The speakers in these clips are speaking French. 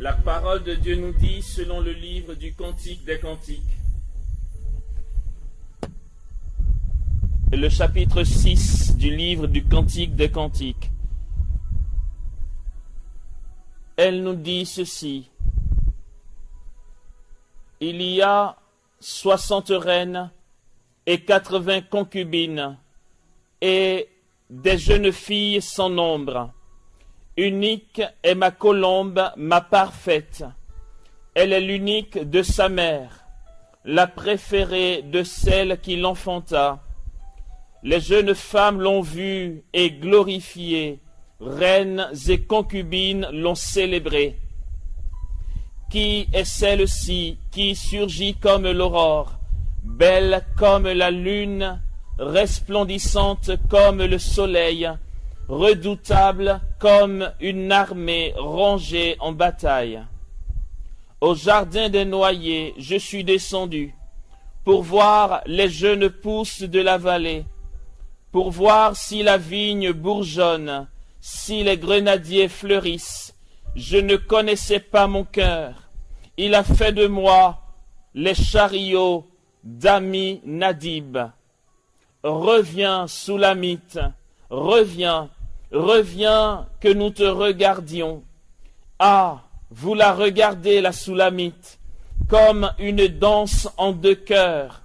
La parole de Dieu nous dit, selon le livre du Cantique des Cantiques, le chapitre 6 du livre du Cantique des Cantiques, elle nous dit ceci: il y a 60 reines et 80 concubines, et des jeunes filles sans nombre. Unique est ma colombe, ma parfaite. Elle est l'unique de sa mère, la préférée de celle qui l'enfanta. Les jeunes femmes l'ont vue et glorifiée, reines et concubines l'ont célébrée. Qui est celle-ci qui surgit comme l'aurore, belle comme la lune, resplendissante comme le soleil, redoutable comme une armée rangée en bataille? Au jardin des noyers, je suis descendu pour voir les jeunes pousses de la vallée, pour voir si la vigne bourgeonne, si les grenadiers fleurissent. Je ne connaissais pas mon cœur. Il a fait de moi les chariots d'Ami Nadib. Reviens, Soulamite, reviens, reviens que nous te regardions. Ah, vous la regardez, la Soulamite, comme une danse en deux cœurs.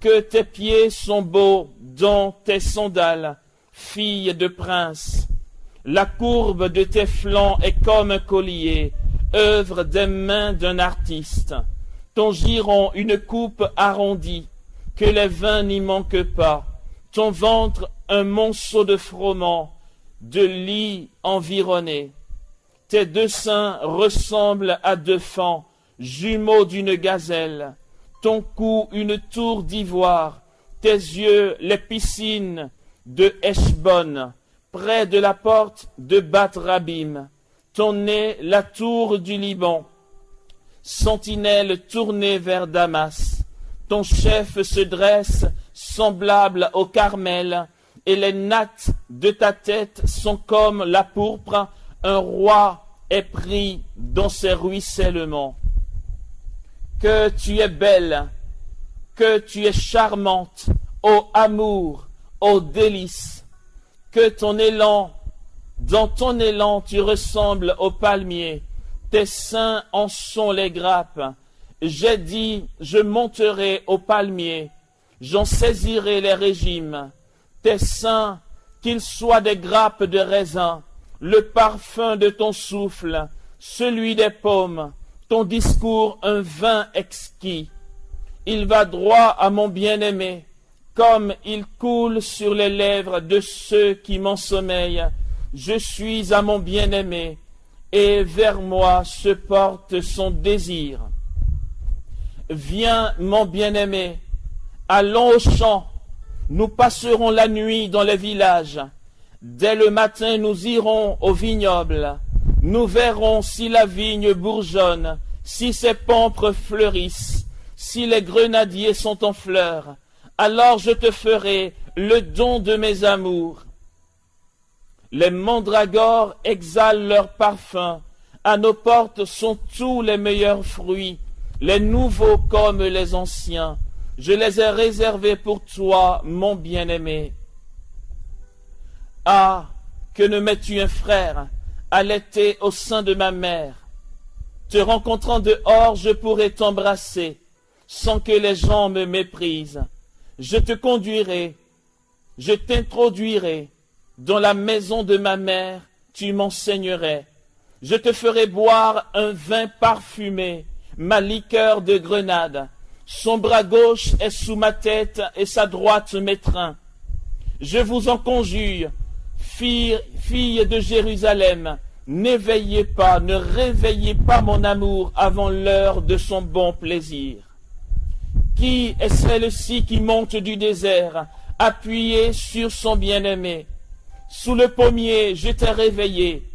Que tes pieds sont beaux dans tes sandales, fille de prince. La courbe de tes flancs est comme un collier, œuvre des mains d'un artiste. Ton giron une coupe arrondie, que les vins n'y manquent pas. Ton ventre un monceau de froment, de lit environné. Tes deux seins ressemblent à deux fans, jumeaux d'une gazelle. Ton cou une tour d'ivoire, tes yeux les piscines de Heshbon, près de la porte de Bat-Rabim. Ton nez la tour du Liban, sentinelle tournée vers Damas. Ton chef se dresse semblable au Carmel, et les nattes de ta tête sont comme la pourpre. Un roi est pris dans ses ruissellements. Que tu es belle, que tu es charmante, ô amour, ô délice, que ton élan, dans ton élan tu ressembles au palmier, tes seins en sont les grappes. J'ai dit, je monterai au palmier, j'en saisirai les régimes. Tes seins, qu'ils soient des grappes de raisin, le parfum de ton souffle, celui des pommes, ton discours un vin exquis. Il va droit à mon bien-aimé, comme il coule sur les lèvres de ceux qui m'ensommeillent. Je suis à mon bien-aimé, et vers moi se porte son désir. Viens, mon bien-aimé, allons au champ, nous passerons la nuit dans les villages. Dès le matin, nous irons au vignoble. Nous verrons si la vigne bourgeonne, si ses pampres fleurissent, si les grenadiers sont en fleurs. Alors je te ferai le don de mes amours. Les mandragores exhalent leur parfum. À nos portes sont tous les meilleurs fruits, les nouveaux comme les anciens. Je les ai réservés pour toi, mon bien-aimé. Ah, que ne m'es-tu un frère, allaité au sein de ma mère. Te rencontrant dehors, je pourrais t'embrasser, sans que les gens me méprisent. Je te conduirai, je t'introduirai dans la maison de ma mère, tu m'enseignerais. Je te ferai boire un vin parfumé, ma liqueur de grenade. Son bras gauche est sous ma tête et sa droite m'étreint. Je vous en conjure, filles de Jérusalem, n'éveillez pas, ne réveillez pas mon amour avant l'heure de son bon plaisir. Qui est celle-ci qui monte du désert, appuyée sur son bien-aimé? Sous le pommier, je t'ai réveillé,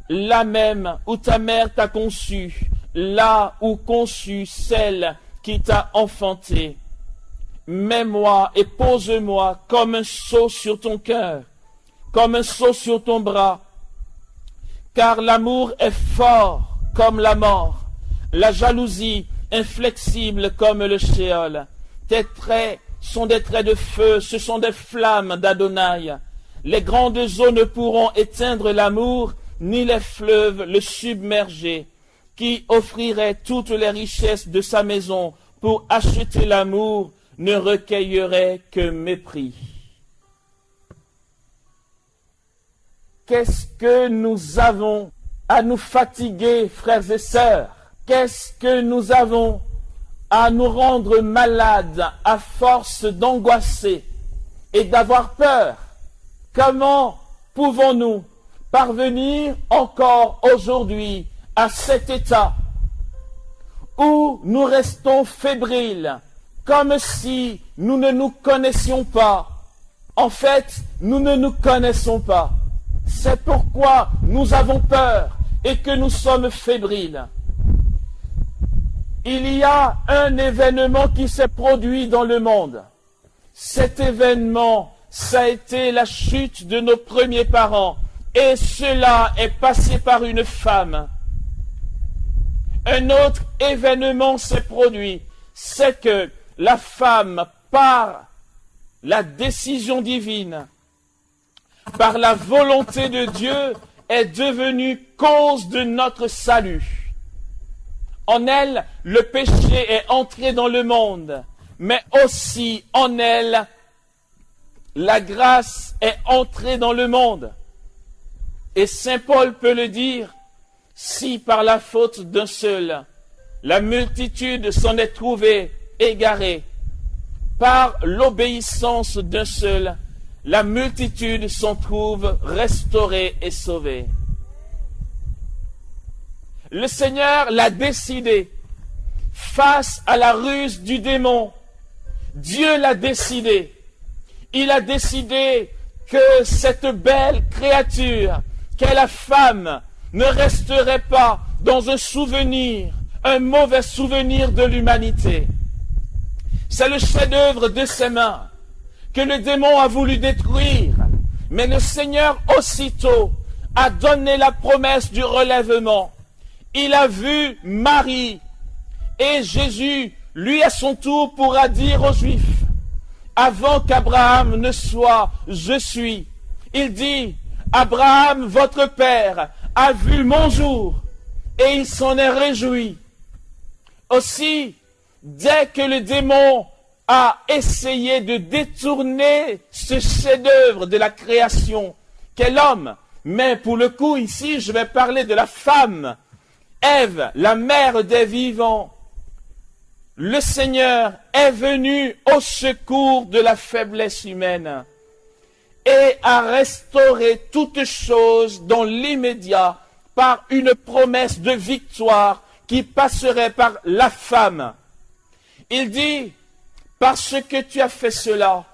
là même où ta mère t'a conçu, là où conçut celle qui t'a enfanté. Mets-moi et pose-moi comme un sceau sur ton cœur, comme un sceau sur ton bras, car l'amour est fort comme la mort, la jalousie inflexible comme le Sheol. Tes traits sont des traits de feu, ce sont des flammes d'Adonai. Les grandes eaux ne pourront éteindre l'amour, ni les fleuves le submerger. Qui offrirait toutes les richesses de sa maison pour acheter l'amour ne recueillerait que mépris. Qu'est-ce que nous avons à nous fatiguer, frères et sœurs? Qu'est-ce que nous avons à nous rendre malades à force d'angoisser et d'avoir peur? Comment pouvons-nous parvenir encore aujourd'hui à cet état où nous restons fébriles, comme si nous ne nous connaissions pas? En fait, nous ne nous connaissons pas. C'est pourquoi nous avons peur et que nous sommes fébriles. Il y a un événement qui s'est produit dans le monde. Cet événement, ça a été la chute de nos premiers parents. Et cela est passé par une femme. Un autre événement s'est produit. C'est que la femme, par la décision divine, par la volonté de Dieu, est devenue cause de notre salut. En elle, le péché est entré dans le monde, mais aussi en elle, la grâce est entrée dans le monde. Et saint Paul peut le dire, si par la faute d'un seul, la multitude s'en est trouvée égarée, par l'obéissance d'un seul, la multitude s'en trouve restaurée et sauvée. Le Seigneur l'a décidé face à la ruse du démon. Dieu l'a décidé. Il a décidé que cette belle créature, qu'est la femme, ne resterait pas dans un souvenir, un mauvais souvenir de l'humanité. C'est le chef-d'œuvre de ses mains que le démon a voulu détruire. Mais le Seigneur aussitôt a donné la promesse du relèvement. Il a vu Marie et Jésus, lui à son tour, pourra dire aux Juifs, avant qu'Abraham ne soit, je suis. Il dit, Abraham, votre père, a vu mon jour et il s'en est réjoui. Aussi, dès que le démon a essayé de détourner ce chef-d'œuvre de la création qu'est l'homme, mais pour le coup ici, je vais parler de la femme, Ève, la mère des vivants. Le Seigneur est venu au secours de la faiblesse humaine et a restauré toutes choses dans l'immédiat par une promesse de victoire qui passerait par la femme. Il dit, parce que tu as fait cela,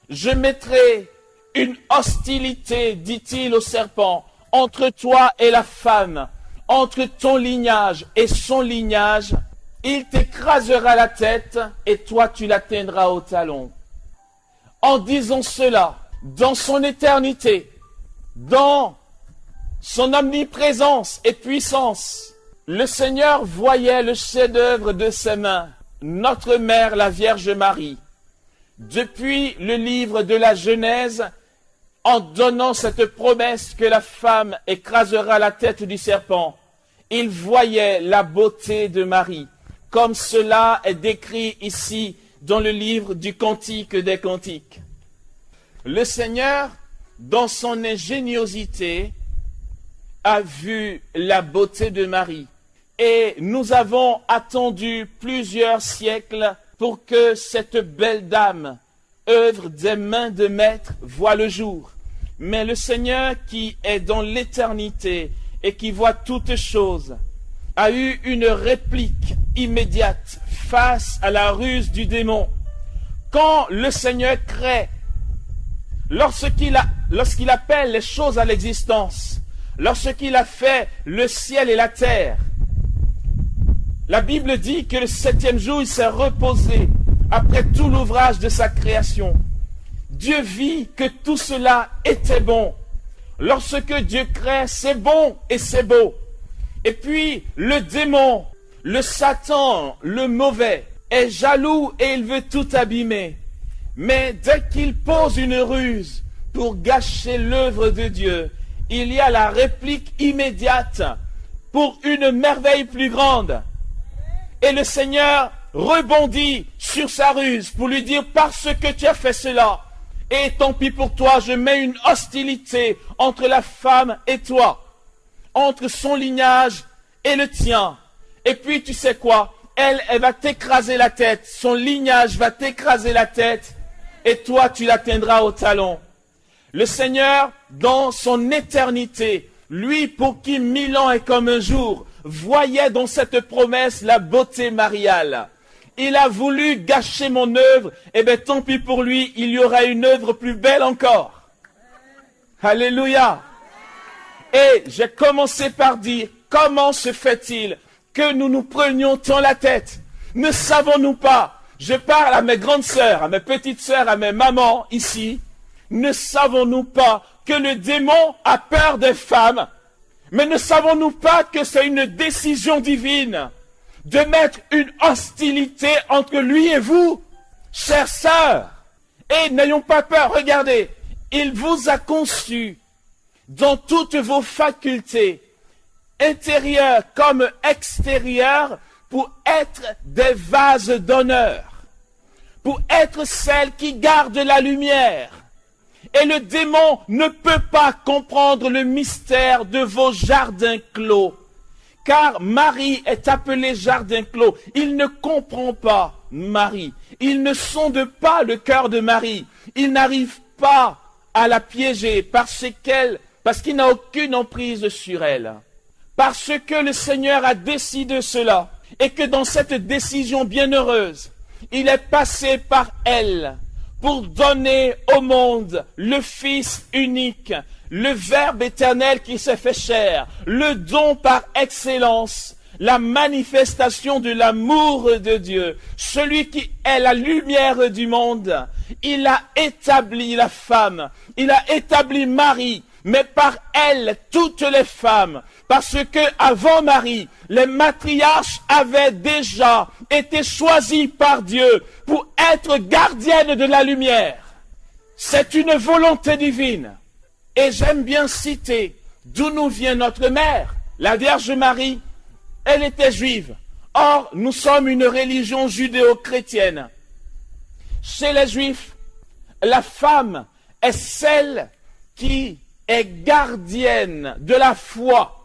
je mettrai une hostilité, dit-il au serpent, entre toi et la femme, entre ton lignage et son lignage. Il t'écrasera la tête et toi tu l'atteindras au talon. En disant cela, dans son éternité, dans son omniprésence et puissance, le Seigneur voyait le chef-d'œuvre de ses mains, notre mère, la Vierge Marie. Depuis le livre de la Genèse, en donnant cette promesse que la femme écrasera la tête du serpent, il voyait la beauté de Marie, comme cela est décrit ici dans le livre du Cantique des Cantiques. Le Seigneur, dans son ingéniosité, a vu la beauté de Marie. Et nous avons attendu plusieurs siècles pour que cette belle dame, œuvre des mains de maître, voie le jour. Mais le Seigneur qui est dans l'éternité et qui voit toutes choses, a eu une réplique immédiate face à la ruse du démon. Quand le Seigneur crée, lorsqu'il appelle les choses à l'existence, lorsqu'il a fait le ciel et la terre, la Bible dit que le 7e jour, il s'est reposé après tout l'ouvrage de sa création. Dieu vit que tout cela était bon. Lorsque Dieu crée, c'est bon et c'est beau. Et puis, le démon, le Satan, le mauvais, est jaloux et il veut tout abîmer. Mais dès qu'il pose une ruse pour gâcher l'œuvre de Dieu, il y a la réplique immédiate pour une merveille plus grande. Et le Seigneur rebondit sur sa ruse pour lui dire, parce que tu as fait cela, et tant pis pour toi, je mets une hostilité entre la femme et toi, entre son lignage et le tien. Et puis tu sais quoi? Elle va t'écraser la tête, son lignage va t'écraser la tête, et toi tu l'atteindras au talon. Le Seigneur, dans son éternité, lui pour qui 1000 ans est comme un jour, voyait dans cette promesse la beauté mariale. Il a voulu gâcher mon œuvre, et bien tant pis pour lui, il y aura une œuvre plus belle encore. Alléluia. Et j'ai commencé par dire, comment se fait-il que nous nous prenions tant la tête? Ne savons-nous pas? Je parle à mes grandes sœurs, à mes petites sœurs, à mes mamans ici. Ne savons-nous pas que le démon a peur des femmes? Mais ne savons-nous pas que c'est une décision divine de mettre une hostilité entre lui et vous, chères sœurs? Et n'ayons pas peur, regardez, il vous a conçu dans toutes vos facultés, intérieures comme extérieures, pour être des vases d'honneur, pour être celles qui gardent la lumière. Et le démon ne peut pas comprendre le mystère de vos jardins clos. Car Marie est appelée jardin clos. Il ne comprend pas Marie. Il ne sonde pas le cœur de Marie. Il n'arrive pas à la piéger parce qu'il n'a aucune emprise sur elle. Parce que le Seigneur a décidé cela. Et que dans cette décision bienheureuse, il est passé par elle pour donner au monde le Fils unique, le Verbe éternel qui s'est fait chair, le don par excellence, la manifestation de l'amour de Dieu, celui qui est la lumière du monde. Il a établi la femme, il a établi Marie, mais par elle, toutes les femmes, parce que avant Marie, les matriarches avaient déjà été choisis par Dieu pour être gardiennes de la lumière. C'est une volonté divine. Et j'aime bien citer d'où nous vient notre mère, la Vierge Marie. Elle était juive. Or, nous sommes une religion judéo-chrétienne. Chez les Juifs, la femme est celle qui est gardienne de la foi.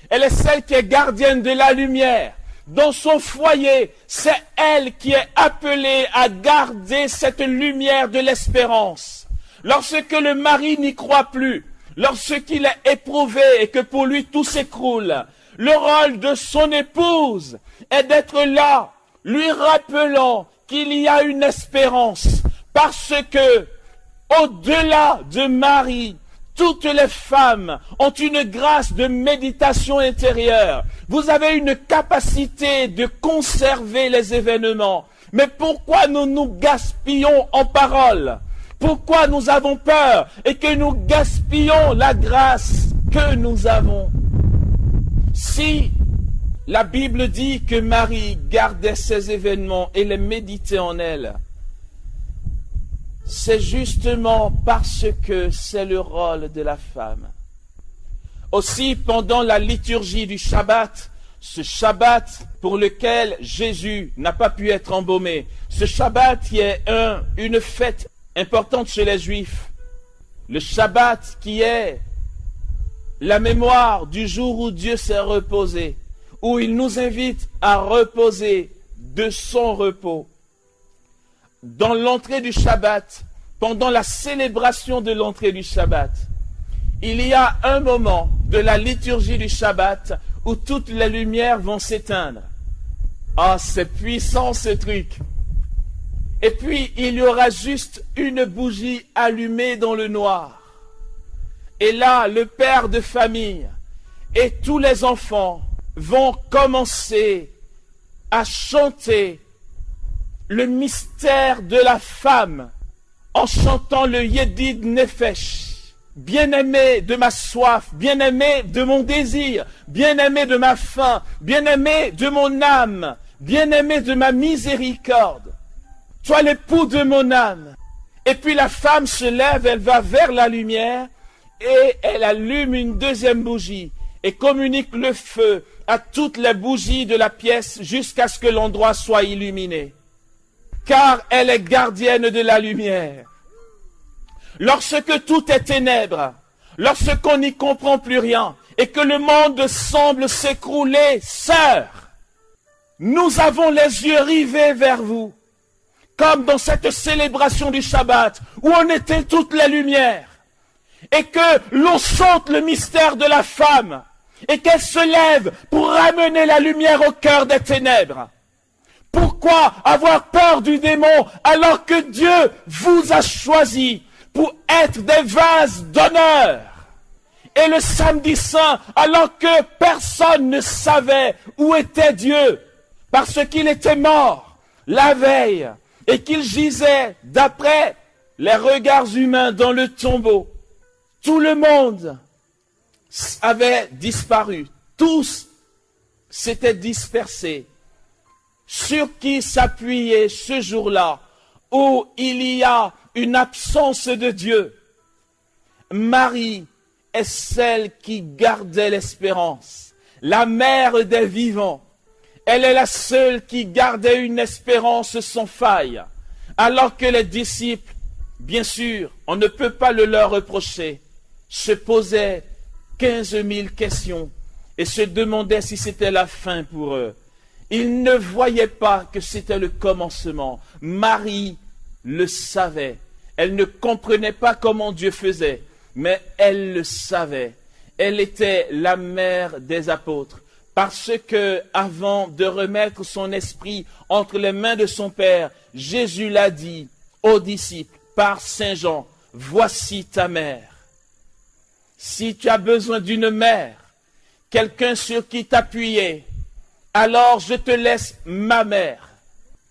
Elle est celle qui est gardienne de la lumière. Dans son foyer, c'est elle qui est appelée à garder cette lumière de l'espérance. Lorsque le mari n'y croit plus, lorsqu'il est éprouvé et que pour lui tout s'écroule, le rôle de son épouse est d'être là, lui rappelant qu'il y a une espérance, parce que, au-delà de Marie, toutes les femmes ont une grâce de méditation intérieure. Vous avez une capacité de conserver les événements. Mais pourquoi nous nous gaspillons en paroles? Pourquoi nous avons peur et que nous gaspillons la grâce que nous avons? Si la Bible dit que Marie gardait ces événements et les méditait en elle, c'est justement parce que c'est le rôle de la femme. Aussi, pendant la liturgie du Shabbat, ce Shabbat pour lequel Jésus n'a pas pu être embaumé, ce Shabbat qui est une fête importante chez les Juifs, le Shabbat qui est la mémoire du jour où Dieu s'est reposé, où il nous invite à reposer de son repos. Dans l'entrée du Shabbat, pendant la célébration de l'entrée du Shabbat, il y a un moment de la liturgie du Shabbat où toutes les lumières vont s'éteindre. Ah, c'est puissant ce truc! Et puis, il y aura juste une bougie allumée dans le noir. Et là, le père de famille et tous les enfants vont commencer à chanter le mystère de la femme en chantant le Yedid Nefesh. bien-aimé de ma soif, bien-aimé de mon désir, bien-aimé de ma faim, bien-aimé de mon âme, bien-aimé de ma miséricorde. Toi l'époux de mon âme. Et puis la femme se lève, elle va vers la lumière et elle allume une deuxième bougie et communique le feu à toutes les bougies de la pièce jusqu'à ce que l'endroit soit illuminé. Car elle est gardienne de la lumière. Lorsque tout est ténèbres, lorsqu'on n'y comprend plus rien et que le monde semble s'écrouler, sœurs, nous avons les yeux rivés vers vous. Comme dans cette célébration du Shabbat, où on était toutes les lumières, et que l'on chante le mystère de la femme, et qu'elle se lève pour ramener la lumière au cœur des ténèbres. Pourquoi avoir peur du démon alors que Dieu vous a choisi pour être des vases d'honneur? Et le samedi saint, alors que personne ne savait où était Dieu, parce qu'il était mort la veille, et qu'il gisait, d'après les regards humains, dans le tombeau. Tout le monde avait disparu. Tous s'étaient dispersés. Sur qui s'appuyer ce jour-là, où il y a une absence de Dieu? Marie est celle qui gardait l'espérance, la mère des vivants. Elle est la seule qui gardait une espérance sans faille, alors que les disciples, bien sûr, on ne peut pas le leur reprocher, se posaient 15 000 questions et se demandaient si c'était la fin pour eux. Ils ne voyaient pas que c'était le commencement. Marie le savait. Elle ne comprenait pas comment Dieu faisait, mais elle le savait. Elle était la mère des apôtres. Parce que, avant de remettre son esprit entre les mains de son Père, Jésus l'a dit aux disciples par Saint Jean, voici ta mère. Si tu as besoin d'une mère, quelqu'un sur qui t'appuyer, alors je te laisse ma mère.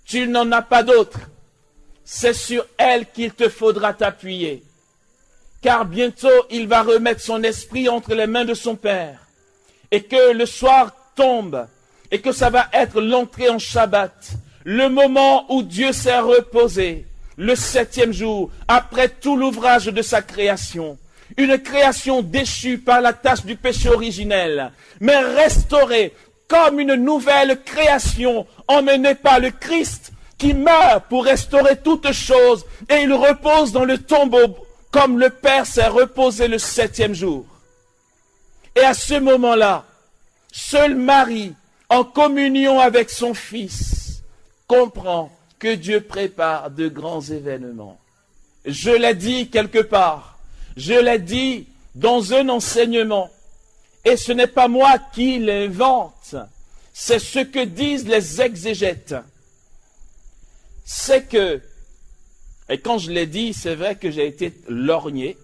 Tu n'en as pas d'autre. C'est sur elle qu'il te faudra t'appuyer. Car bientôt il va remettre son esprit entre les mains de son Père. Et que le soir tombe, et que ça va être l'entrée en Shabbat, le moment où Dieu s'est reposé, le 7e jour, après tout l'ouvrage de sa création. Une création déchue par la tâche du péché originel, mais restaurée comme une nouvelle création emmenée par le Christ qui meurt pour restaurer toutes choses, et il repose dans le tombeau comme le Père s'est reposé le 7e jour. Et à ce moment-là, seul Marie, en communion avec son Fils, comprend que Dieu prépare de grands événements. Je l'ai dit quelque part, je l'ai dit dans un enseignement, et ce n'est pas moi qui l'invente, c'est ce que disent les exégètes. C'est que, et quand je l'ai dit, c'est vrai que j'ai été lorgné,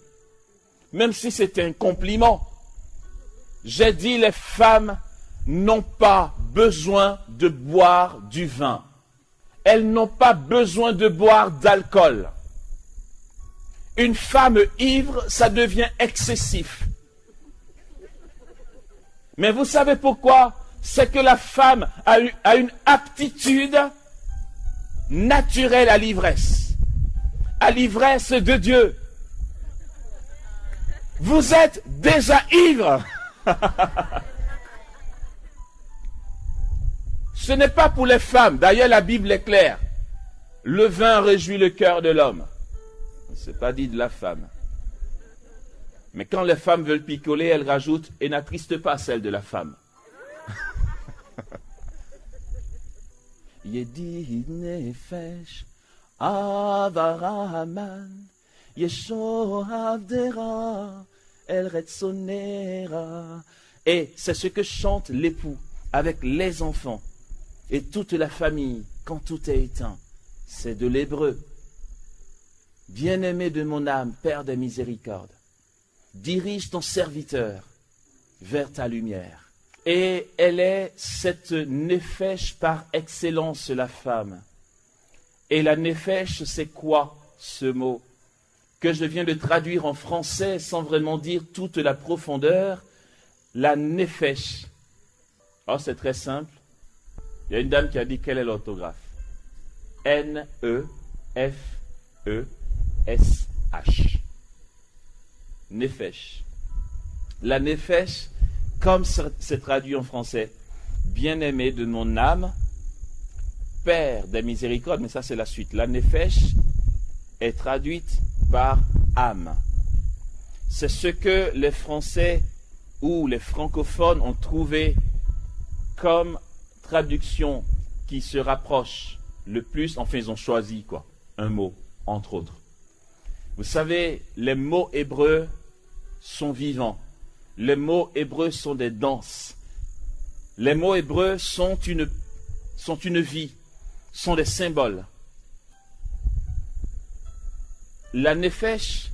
même si c'est un compliment. J'ai dit les femmes n'ont pas besoin de boire du vin. Elles n'ont pas besoin de boire d'alcool. Une femme ivre, ça devient excessif. Mais vous savez pourquoi? C'est que la femme a une aptitude naturelle à l'ivresse de Dieu. Vous êtes déjà ivre. Ce n'est pas pour les femmes. D'ailleurs, la Bible est claire. Le vin réjouit le cœur de l'homme. Ce n'est pas dit de la femme. Mais quand les femmes veulent picoler, elles rajoutent et n'attriste pas celle de la femme. Yedi nefesh avaraman yeshohavdera el retzonera. Et c'est ce que chante l'époux avec les enfants et toute la famille quand tout est éteint. C'est de l'hébreu. Bien-aimé de mon âme, Père des miséricordes, dirige ton serviteur vers ta lumière. Et elle est cette nefesh par excellence, la femme. Et la nefesh, c'est quoi ce mot? que je viens de traduire en français sans vraiment dire toute la profondeur, la nefesh. Oh, c'est très simple. Il y a une dame qui a dit quelle est l'orthographe. N-E-F-E-S-H. Nefesh. La nefesh, comme c'est traduit en français, bien-aimé de mon âme, Père des miséricordes, mais ça c'est la suite. La nefesh est traduite par âme. C'est ce que les Français ou les francophones ont trouvé comme traduction qui se rapproche le plus. Enfin, ils ont choisi un mot, entre autres. Vous savez, les mots hébreux sont vivants. Les mots hébreux sont des danses. Les mots hébreux sont une vie, sont des symboles. La nefesh,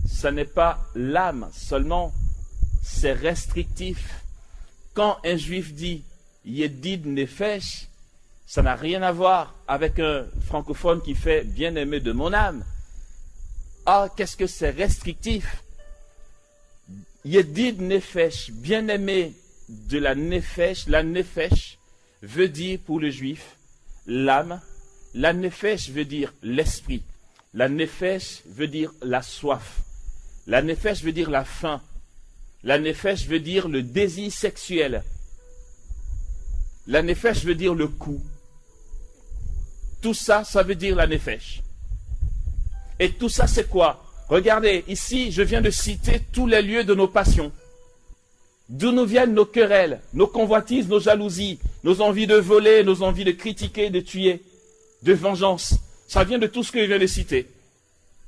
ça n'est pas l'âme seulement, c'est restrictif. Quand un juif dit Yedid nefesh, ça n'a rien à voir avec un francophone qui fait bien-aimé de mon âme. Ah, qu'est-ce que c'est restrictif? Yedid nefesh, bien-aimé de la nefesh veut dire pour le juif l'âme. La nefesh veut dire l'esprit. La nefesh veut dire la soif. La nefesh veut dire la faim. La nefesh veut dire le désir sexuel. La nefesh veut dire le coup. Tout ça, ça veut dire la nefesh. Et tout ça, c'est quoi? Regardez, ici, je viens de citer tous les lieux de nos passions. D'où nous viennent nos querelles, nos convoitises, nos jalousies, nos envies de voler, nos envies de critiquer, de tuer, de vengeance. Ça vient de tout ce que je viens de citer.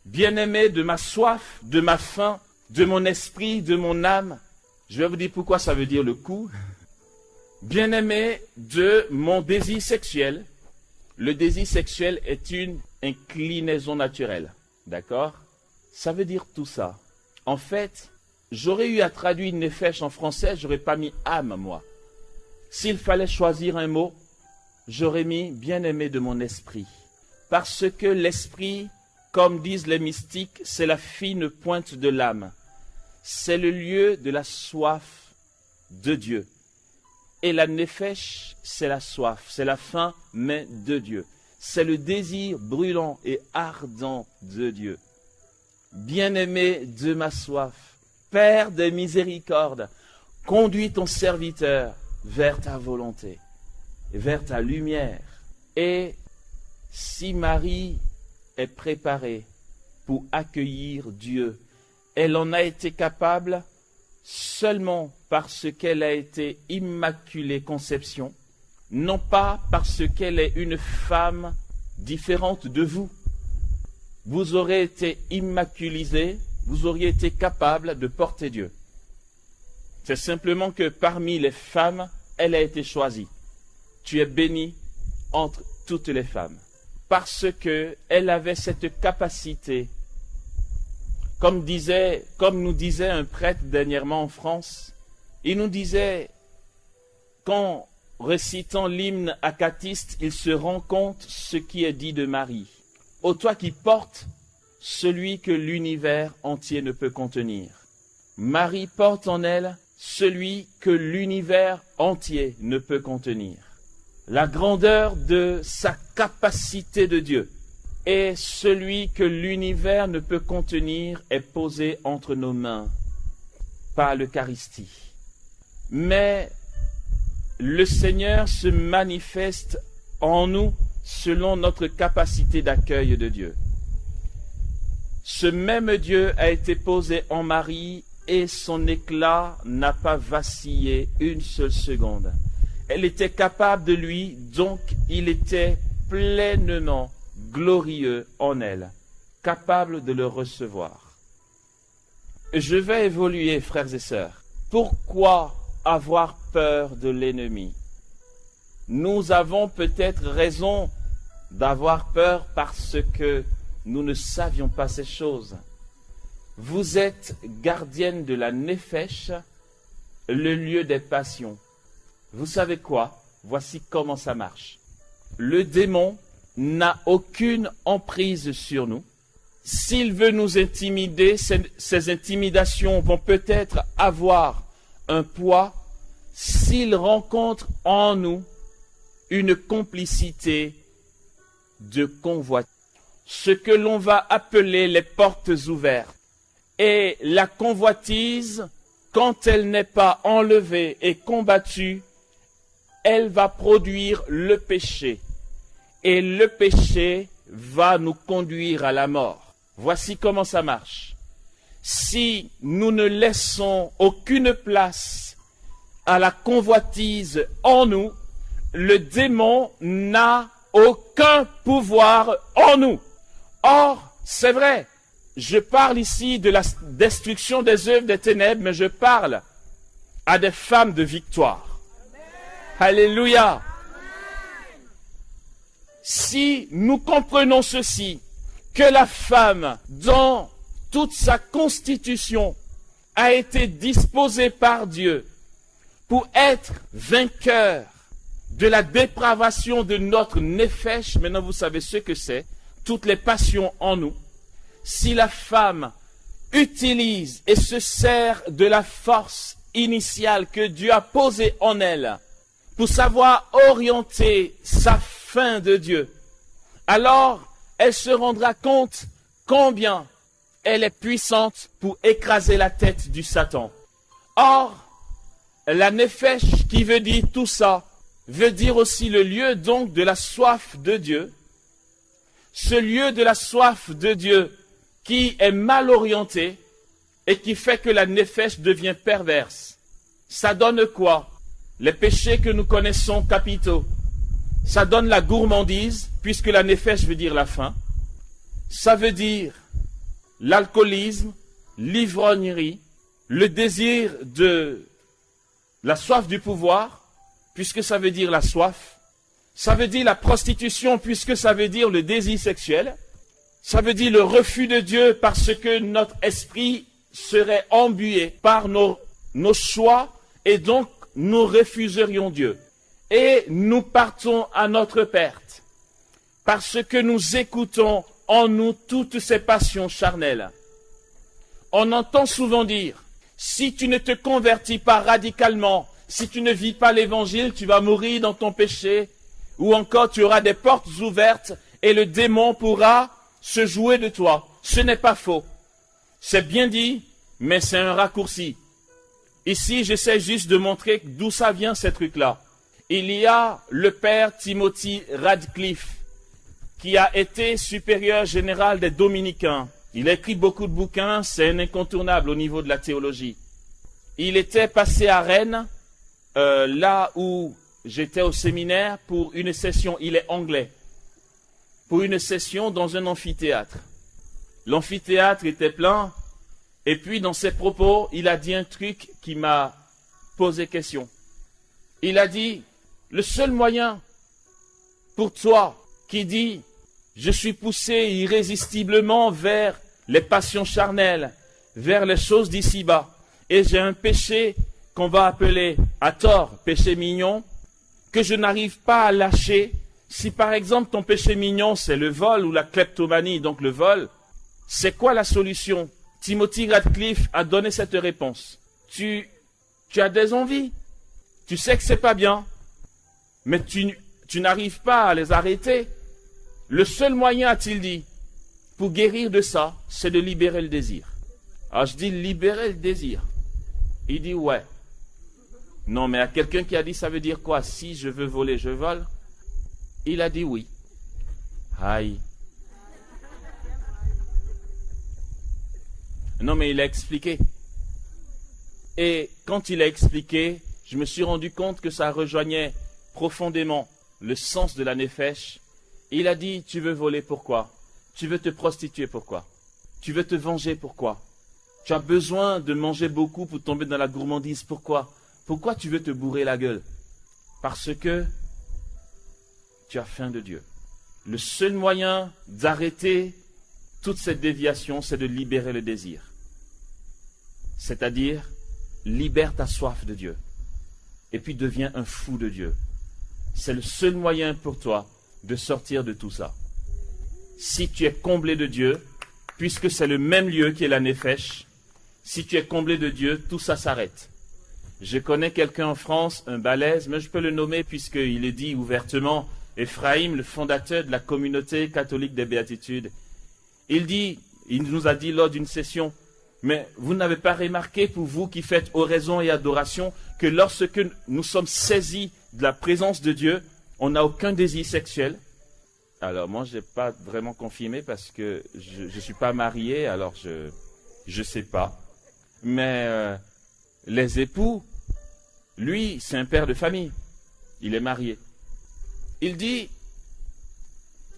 Bien-aimé de ma soif, de ma faim, de mon esprit, de mon âme. Je vais vous dire pourquoi ça veut dire le coup. Bien-aimé de mon désir sexuel. Le désir sexuel est une inclinaison naturelle. D'accord? Ça veut dire tout ça. En fait, j'aurais eu à traduire nefesh en français, j'aurais pas mis âme, moi. S'il fallait choisir un mot, j'aurais mis bien-aimé de mon esprit. Parce que l'esprit, comme disent les mystiques, c'est la fine pointe de l'âme. C'est le lieu de la soif de Dieu. Et la nefesh, c'est la soif, c'est la faim, mais de Dieu. C'est le désir brûlant et ardent de Dieu. Bien-aimé de ma soif, Père des miséricordes, conduis ton serviteur vers ta volonté, vers ta lumière. Et si Marie est préparée pour accueillir Dieu, elle en a été capable seulement parce qu'elle a été immaculée conception, non pas parce qu'elle est une femme différente de vous. Vous aurez été immaculisé, vous auriez été capable de porter Dieu. C'est simplement que parmi les femmes, elle a été choisie. Tu es bénie entre toutes les femmes. Parce qu'elle avait cette capacité. Comme nous disait un prêtre dernièrement en France, il nous disait qu'en récitant l'hymne acatiste, il se rend compte ce qui est dit de Marie. Ô toi qui portes celui que l'univers entier ne peut contenir. Marie porte en elle celui que l'univers entier ne peut contenir. La grandeur de sa capacité de Dieu et celui que l'univers ne peut contenir est posé entre nos mains par l'Eucharistie. Mais le Seigneur se manifeste en nous selon notre capacité d'accueil de Dieu. Ce même Dieu a été posé en Marie et son éclat n'a pas vacillé une seule seconde. Elle était capable de lui, donc il était pleinement glorieux en elle, capable de le recevoir. Je vais évoluer, frères et sœurs. Pourquoi avoir peur de l'ennemi? Nous avons peut-être raison d'avoir peur parce que nous ne savions pas ces choses. Vous êtes gardienne de la nefesh, le lieu des passions. Vous savez quoi? Voici comment ça marche. Le démon n'a aucune emprise sur nous. s'il veut nous intimider, ces intimidations vont peut-être avoir un poids s'il rencontre en nous une complicité de convoitise. Ce que l'on va appeler les portes ouvertes. Et la convoitise, quand elle n'est pas enlevée et combattue, elle va produire le péché. Et le péché va nous conduire à la mort. Voici comment ça marche. Si nous ne laissons aucune place à la convoitise en nous, le démon n'a aucun pouvoir en nous. Or, c'est vrai, je parle ici de la destruction des œuvres des ténèbres, mais je parle à des femmes de victoire. Alléluia. Si nous comprenons ceci, que la femme, dans toute sa constitution, a été disposée par Dieu pour être vainqueur de la dépravation de notre nefesh, maintenant vous savez ce que c'est, toutes les passions en nous. Si la femme utilise et se sert de la force initiale que Dieu a posée en elle pour savoir orienter sa fin de Dieu, alors elle se rendra compte combien elle est puissante pour écraser la tête du Satan. Or, la nefesh qui veut dire tout ça, veut dire aussi le lieu donc de la soif de Dieu. Ce lieu de la soif de Dieu qui est mal orienté et qui fait que la nefesh devient perverse. Ça donne quoi? Les péchés que nous connaissons capitaux. Ça donne la gourmandise, puisque la nefesh veut dire la faim. Ça veut dire l'alcoolisme, l'ivrognerie, le désir de la soif du pouvoir, puisque ça veut dire la soif. Ça veut dire la prostitution, puisque ça veut dire le désir sexuel. Ça veut dire le refus de Dieu, parce que notre esprit serait embué par nos choix, et donc nous refuserions Dieu. Et nous partons à notre perte, parce que nous écoutons en nous toutes ces passions charnelles. On entend souvent dire, si tu ne te convertis pas radicalement, si tu ne vis pas l'évangile, tu vas mourir dans ton péché, ou encore tu auras des portes ouvertes et le démon pourra se jouer de toi. Ce n'est pas faux. C'est bien dit, mais c'est un raccourci. Ici, j'essaie juste de montrer d'où ça vient ces trucs-là. Il y a le père Timothy Radcliffe, qui a été supérieur général des Dominicains. Il a écrit beaucoup de bouquins, c'est un incontournable au niveau de la théologie. Il était passé à Rennes, là où j'étais au séminaire, pour une session, il est anglais, pour une session dans un amphithéâtre. L'amphithéâtre était plein, et puis dans ses propos, il a dit un truc qui m'a posé question. Il a dit, le seul moyen pour toi qui dit, je suis poussé irrésistiblement vers les passions charnelles, vers les choses d'ici-bas, et j'ai un péché qu'on va appeler à tort péché mignon, que je n'arrive pas à lâcher. Si par exemple ton péché mignon c'est le vol ou la kleptomanie, donc le vol, c'est quoi la solution? Timothy Radcliffe a donné cette réponse. Tu as des envies, tu sais que c'est pas bien, mais tu n'arrives pas à les arrêter. Le seul moyen, a-t-il dit, pour guérir de ça, c'est de libérer le désir. Alors je dis libérer le désir. Il dit ouais. Non, mais à quelqu'un qui a dit ça veut dire quoi? Si je veux voler, je vole. Il a dit oui. Aïe. Non, mais il a expliqué. Et quand il a expliqué, je me suis rendu compte que ça rejoignait profondément le sens de la nefesh. Il a dit, tu veux voler, pourquoi? Tu veux te prostituer, pourquoi? Tu veux te venger, pourquoi? Tu as besoin de manger beaucoup pour tomber dans la gourmandise, pourquoi? Pourquoi tu veux te bourrer la gueule? Parce que tu as faim de Dieu. Le seul moyen d'arrêter toute cette déviation, c'est de libérer le désir. C'est-à-dire, libère ta soif de Dieu. Et puis deviens un fou de Dieu. C'est le seul moyen pour toi de sortir de tout ça. Si tu es comblé de Dieu, puisque c'est le même lieu qui est la Nefesh, si tu es comblé de Dieu, tout ça s'arrête. Je connais quelqu'un en France, un balèze, mais je peux le nommer puisqu'il est dit ouvertement, Ephraim, le fondateur de la communauté catholique des béatitudes. Il nous a dit lors d'une session, mais vous n'avez pas remarqué, pour vous qui faites oraison et adoration, que lorsque nous sommes saisis de la présence de Dieu, on n'a aucun désir sexuel? Alors moi, je n'ai pas vraiment confirmé parce que je ne suis pas marié, alors je ne sais pas. Mais les époux, lui, c'est un père de famille. Il est marié. Il dit,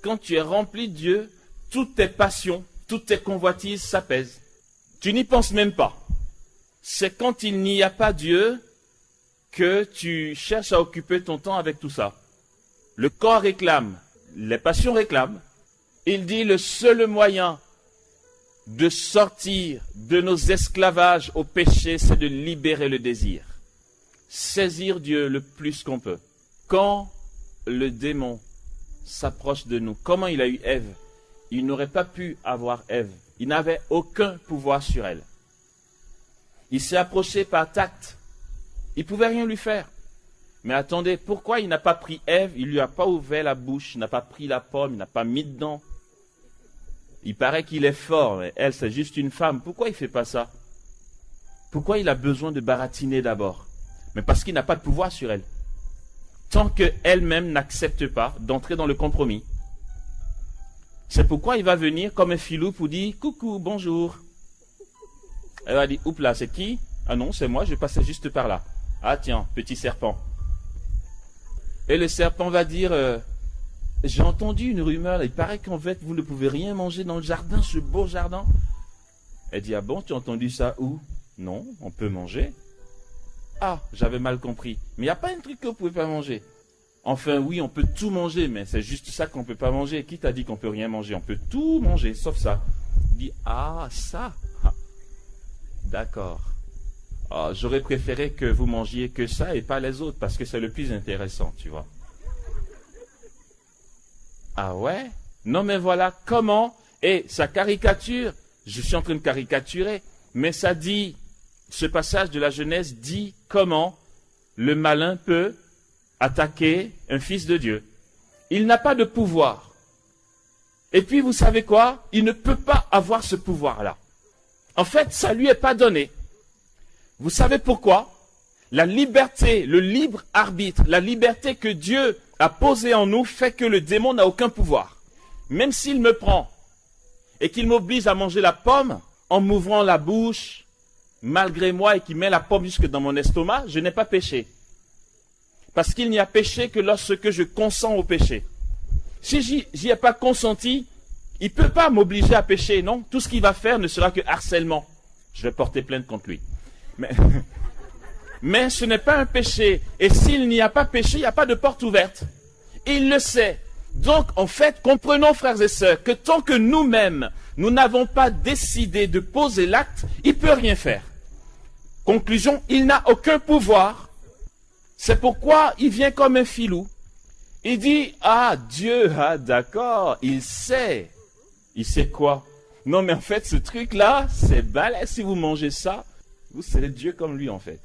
quand tu es rempli de Dieu, toutes tes passions, toutes tes convoitises s'apaisent. Tu n'y penses même pas. C'est quand il n'y a pas Dieu que tu cherches à occuper ton temps avec tout ça. Le corps réclame, les passions réclament. Il dit, le seul moyen de sortir de nos esclavages au péché, c'est de libérer le désir. Saisir Dieu le plus qu'on peut. Quand le démon s'approche de nous, comment il a eu Ève? Il n'aurait pas pu avoir Ève. Il n'avait aucun pouvoir sur elle. Il s'est approché par tact. Il ne pouvait rien lui faire. Mais attendez, pourquoi il n'a pas pris Ève? Il ne lui a pas ouvert la bouche, il n'a pas pris la pomme, il n'a pas mis dedans. Il paraît qu'il est fort, mais elle, c'est juste une femme. Pourquoi il ne fait pas ça? Pourquoi il a besoin de baratiner d'abord? Mais parce qu'il n'a pas de pouvoir sur elle. Tant qu'elle-même n'accepte pas d'entrer dans le compromis. C'est pourquoi il va venir comme un filou pour dire « Coucou, bonjour ». Elle va dire « Oups là, c'est qui? Ah non, c'est moi, je passais juste par là. Ah tiens, petit serpent. » Et le serpent va dire « J'ai entendu une rumeur, il paraît qu'en fait, vous ne pouvez rien manger dans le jardin, ce beau jardin. » Elle dit « Ah bon, tu as entendu ça où? » « Non, on peut manger. » « Ah, j'avais mal compris. Mais il n'y a pas un truc que vous ne pouvez pas manger. » « Enfin, oui, on peut tout manger, mais c'est juste ça qu'on ne peut pas manger. Qui t'a dit qu'on ne peut rien manger? On peut tout manger, sauf ça. » Il dit, ah, ça. Ah, d'accord. Ah, j'aurais préféré que vous mangiez que ça et pas les autres, parce que c'est le plus intéressant, tu vois. Ah ouais? Non, mais voilà comment. Et sa caricature, je suis en train de caricaturer, mais ça dit, ce passage de la Genèse dit comment le malin peut attaquer un fils de Dieu. Il n'a pas de pouvoir. Et puis, vous savez quoi? Il ne peut pas avoir ce pouvoir-là. En fait, ça lui est pas donné. Vous savez pourquoi? La liberté, le libre arbitre, la liberté que Dieu a posée en nous fait que le démon n'a aucun pouvoir. Même s'il me prend et qu'il m'oblige à manger la pomme en m'ouvrant la bouche, malgré moi, et qu'il met la pomme jusque dans mon estomac, je n'ai pas péché. Parce qu'il n'y a péché que lorsque je consens au péché. Si j'y ai pas consenti, il ne peut pas m'obliger à pécher, non? Tout ce qu'il va faire ne sera que harcèlement. Je vais porter plainte contre lui. Mais ce n'est pas un péché. Et s'il n'y a pas péché, il n'y a pas de porte ouverte. Et il le sait. Donc, en fait, comprenons, frères et sœurs, que tant que nous-mêmes, nous n'avons pas décidé de poser l'acte, il ne peut rien faire. Conclusion, il n'a aucun pouvoir. C'est pourquoi il vient comme un filou. Il dit, ah, Dieu, ah, d'accord, il sait. Il sait quoi? Non, mais en fait, ce truc-là, c'est balèze. Si vous mangez ça, vous serez Dieu comme lui, en fait.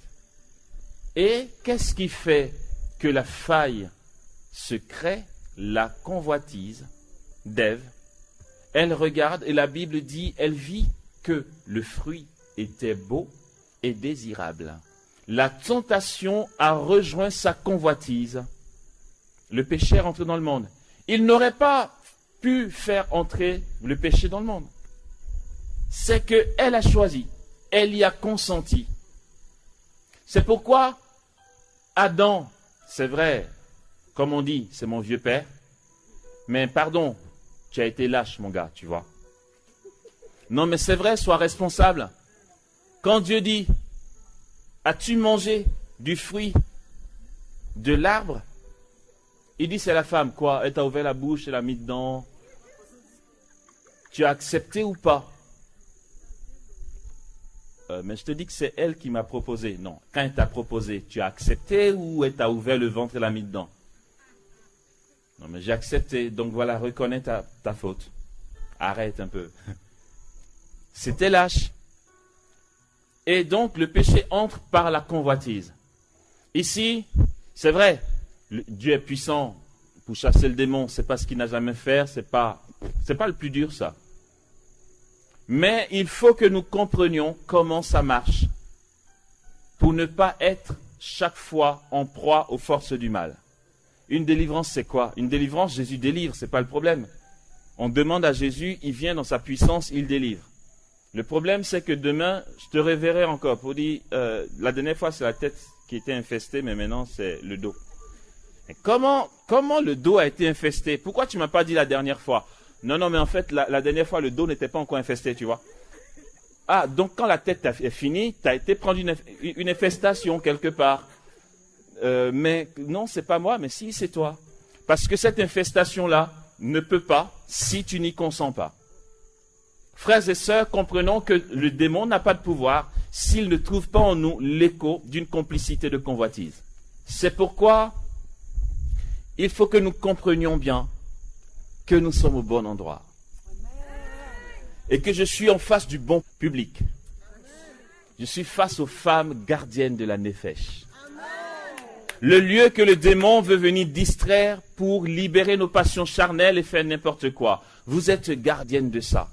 Et qu'est-ce qui fait que la faille se crée? La convoitise d'Ève. Elle regarde et la Bible dit, elle vit que le fruit était beau et désirable. La tentation a rejoint sa convoitise. Le péché est rentré dans le monde. Il n'aurait pas pu faire entrer le péché dans le monde. C'est qu'elle a choisi. Elle y a consenti. C'est pourquoi Adam, c'est vrai, comme on dit, c'est mon vieux père. Mais pardon, tu as été lâche, mon gars, tu vois. Non, mais c'est vrai, sois responsable. Quand Dieu dit, as-tu mangé du fruit de l'arbre? Il dit, c'est la femme, quoi? Elle t'a ouvert la bouche, elle a mis dedans. Tu as accepté ou pas? Mais je te dis que c'est elle qui m'a proposé. Non, quand elle t'a proposé, tu as accepté ou elle t'a ouvert le ventre et l'a mis dedans? Non, mais j'ai accepté. Donc voilà, reconnais ta faute. Arrête un peu. C'était lâche. Et donc, le péché entre par la convoitise. Ici, c'est vrai, Dieu est puissant pour chasser le démon. C'est pas ce qu'il n'a jamais fait. C'est pas le plus dur, ça. Mais il faut que nous comprenions comment ça marche pour ne pas être chaque fois en proie aux forces du mal. Une délivrance, c'est quoi? Une délivrance, Jésus délivre, c'est pas le problème. On demande à Jésus, il vient dans sa puissance, il délivre. Le problème, c'est que demain, je te reverrai encore pour dire, la dernière fois, c'est la tête qui était infestée, mais maintenant, c'est le dos. Et comment le dos a été infesté? Pourquoi tu m'as pas dit la dernière fois? Non, mais en fait, la dernière fois, le dos n'était pas encore infesté, tu vois. Ah, donc quand la tête est finie, tu as été prendre une infestation quelque part. Mais non, c'est pas moi, mais si, c'est toi. Parce que cette infestation-là ne peut pas si tu n'y consens pas. Frères et sœurs, comprenons que le démon n'a pas de pouvoir s'il ne trouve pas en nous l'écho d'une complicité de convoitise. C'est pourquoi il faut que nous comprenions bien que nous sommes au bon endroit. Et que je suis en face du bon public. Je suis face aux femmes gardiennes de la Nefesh. Le lieu que le démon veut venir distraire pour libérer nos passions charnelles et faire n'importe quoi. Vous êtes gardienne de ça.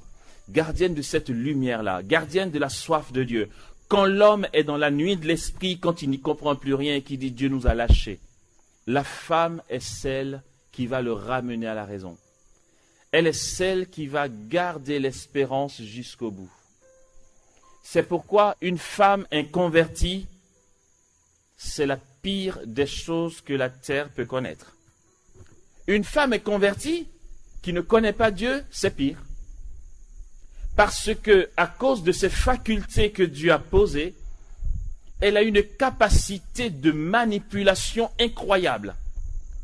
Gardienne de cette lumière-là. Gardienne de la soif de Dieu. Quand l'homme est dans la nuit de l'esprit, quand il n'y comprend plus rien et qu'il dit Dieu nous a lâchés, la femme est celle qui va le ramener à la raison. Elle est celle qui va garder l'espérance jusqu'au bout. C'est pourquoi une femme inconvertie, c'est la pire des choses que la terre peut connaître. Une femme inconvertie qui ne connaît pas Dieu, c'est pire. Parce que, à cause de ces facultés que Dieu a posées, elle a une capacité de manipulation incroyable.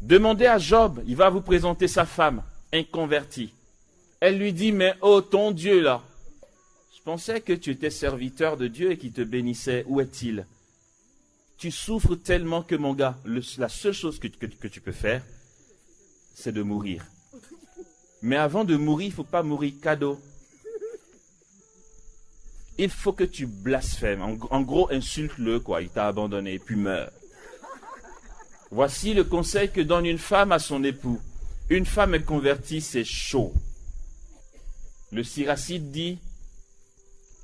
Demandez à Job, il va vous présenter sa femme inconvertie. Elle lui dit, mais oh, ton Dieu là, je pensais que tu étais serviteur de Dieu et qu'il te bénissait. Où est-il? Tu souffres tellement que mon gars, la seule chose que tu peux faire, c'est de mourir. Mais avant de mourir, il ne faut pas mourir cadeau. Il faut que tu blasphèmes. En gros, insulte-le, quoi. Il t'a abandonné, puis meurs. Voici le conseil que donne une femme à son époux. Une femme inconvertie, c'est chaud. Le Siracide dit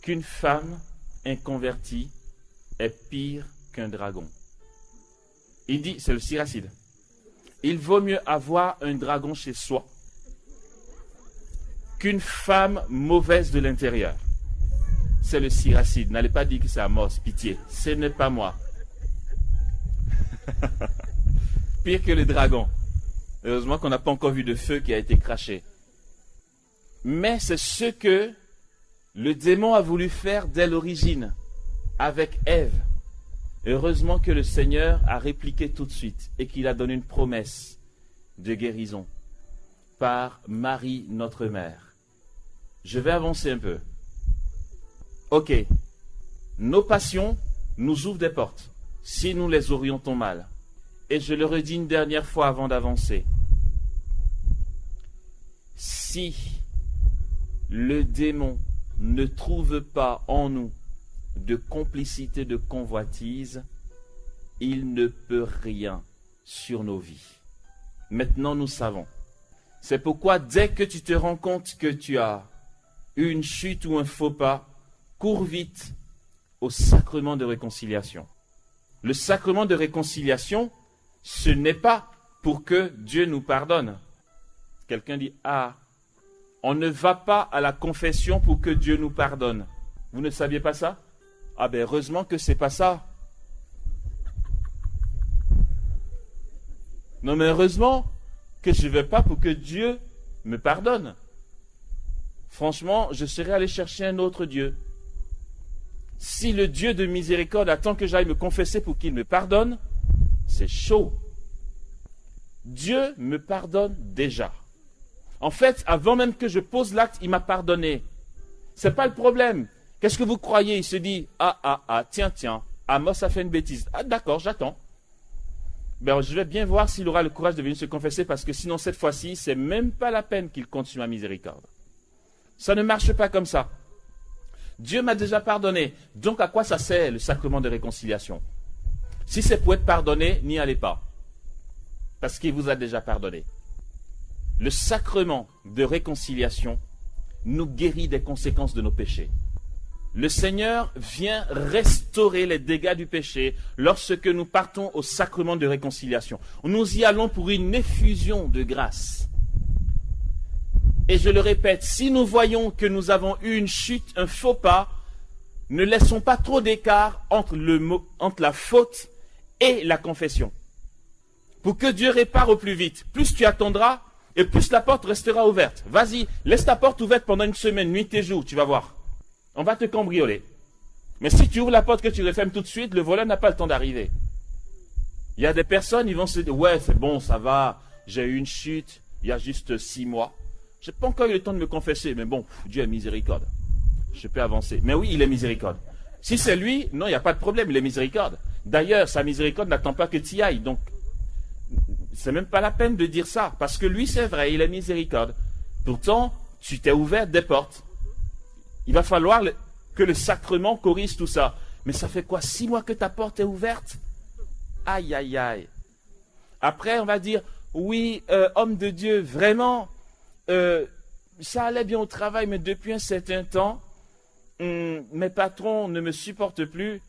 qu'une femme inconvertie est pire qu'un dragon. Il dit, c'est le Siracide, il vaut mieux avoir un dragon chez soi qu'une femme mauvaise de l'intérieur. C'est le Siracide. N'allez pas dire que c'est Amos, pitié. Ce n'est pas moi. Pire que le dragon. Heureusement qu'on n'a pas encore vu de feu qui a été craché. Mais c'est ce que le démon a voulu faire dès l'origine, avec Ève. Heureusement que le Seigneur a répliqué tout de suite et qu'il a donné une promesse de guérison par Marie, notre mère. Je vais avancer un peu. Ok, nos passions nous ouvrent des portes si nous les orientons mal. Et je le redis une dernière fois avant d'avancer. Si le démon ne trouve pas en nous de complicité, de convoitise, il ne peut rien sur nos vies. Maintenant, nous savons. C'est pourquoi dès que tu te rends compte que tu as eu une chute ou un faux pas, cours vite au sacrement de réconciliation. Le sacrement de réconciliation, ce n'est pas pour que Dieu nous pardonne. Quelqu'un dit, ah, on ne va pas à la confession pour que Dieu nous pardonne. Vous ne saviez pas ça? Ah ben heureusement que c'est pas ça. Non mais heureusement que je ne vais pas pour que Dieu me pardonne. Franchement, je serais allé chercher un autre Dieu. Si le Dieu de miséricorde attend que j'aille me confesser pour qu'il me pardonne, c'est chaud. Dieu me pardonne déjà. En fait, avant même que je pose l'acte, il m'a pardonné. C'est pas le problème. Qu'est-ce que vous croyez? Il se dit, tiens, Amos a fait une bêtise. Ah d'accord, j'attends. Ben, je vais bien voir s'il aura le courage de venir se confesser, parce que sinon cette fois-ci, c'est même pas la peine qu'il compte sur ma miséricorde. Ça ne marche pas comme ça. Dieu m'a déjà pardonné. Donc à quoi ça sert le sacrement de réconciliation? Si c'est pour être pardonné, n'y allez pas. Parce qu'il vous a déjà pardonné. Le sacrement de réconciliation nous guérit des conséquences de nos péchés. Le Seigneur vient restaurer les dégâts du péché lorsque nous partons au sacrement de réconciliation. Nous y allons pour une effusion de grâce. Et je le répète, si nous voyons que nous avons eu une chute, un faux pas, ne laissons pas trop d'écart entre la faute et la confession. Pour que Dieu répare au plus vite. Plus tu attendras, et plus la porte restera ouverte. Vas-y, laisse ta porte ouverte pendant une semaine, nuit et jour, tu vas voir. On va te cambrioler. Mais si tu ouvres la porte que tu refermes tout de suite, le voleur n'a pas le temps d'arriver. Il y a des personnes, ils vont se dire, ouais, c'est bon, ça va, j'ai eu une chute, il y a juste 6 mois. Je n'ai pas encore eu le temps de me confesser, mais bon, Dieu est miséricorde. Je peux avancer. Mais oui, il est miséricorde. Si c'est lui, non, il n'y a pas de problème, il est miséricorde. D'ailleurs, sa miséricorde n'attend pas que tu y ailles. Donc, c'est même pas la peine de dire ça, parce que lui, c'est vrai, il est miséricorde. Pourtant, tu t'es ouvert des portes. Il va falloir que le sacrement corrige tout ça. Mais ça fait quoi, 6 mois que ta porte est ouverte? Aïe, aïe, aïe. Après, on va dire, oui, homme de Dieu, vraiment, ça allait bien au travail, mais depuis un certain temps, mes patrons ne me supportent plus.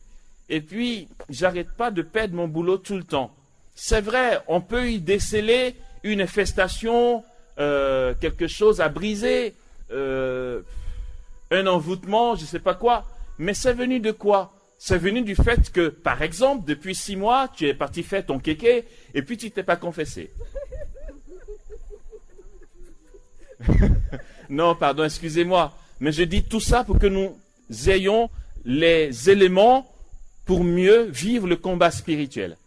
Et puis, j'arrête pas de perdre mon boulot tout le temps. C'est vrai, on peut y déceler une infestation, quelque chose à briser, un envoûtement, je ne sais pas quoi. Mais c'est venu de quoi? C'est venu du fait que, par exemple, depuis 6 mois, tu es parti faire ton kéké et puis tu ne t'es pas confessé. Non, pardon, excusez-moi. Mais je dis tout ça pour que nous ayons les éléments pour mieux vivre le combat spirituel.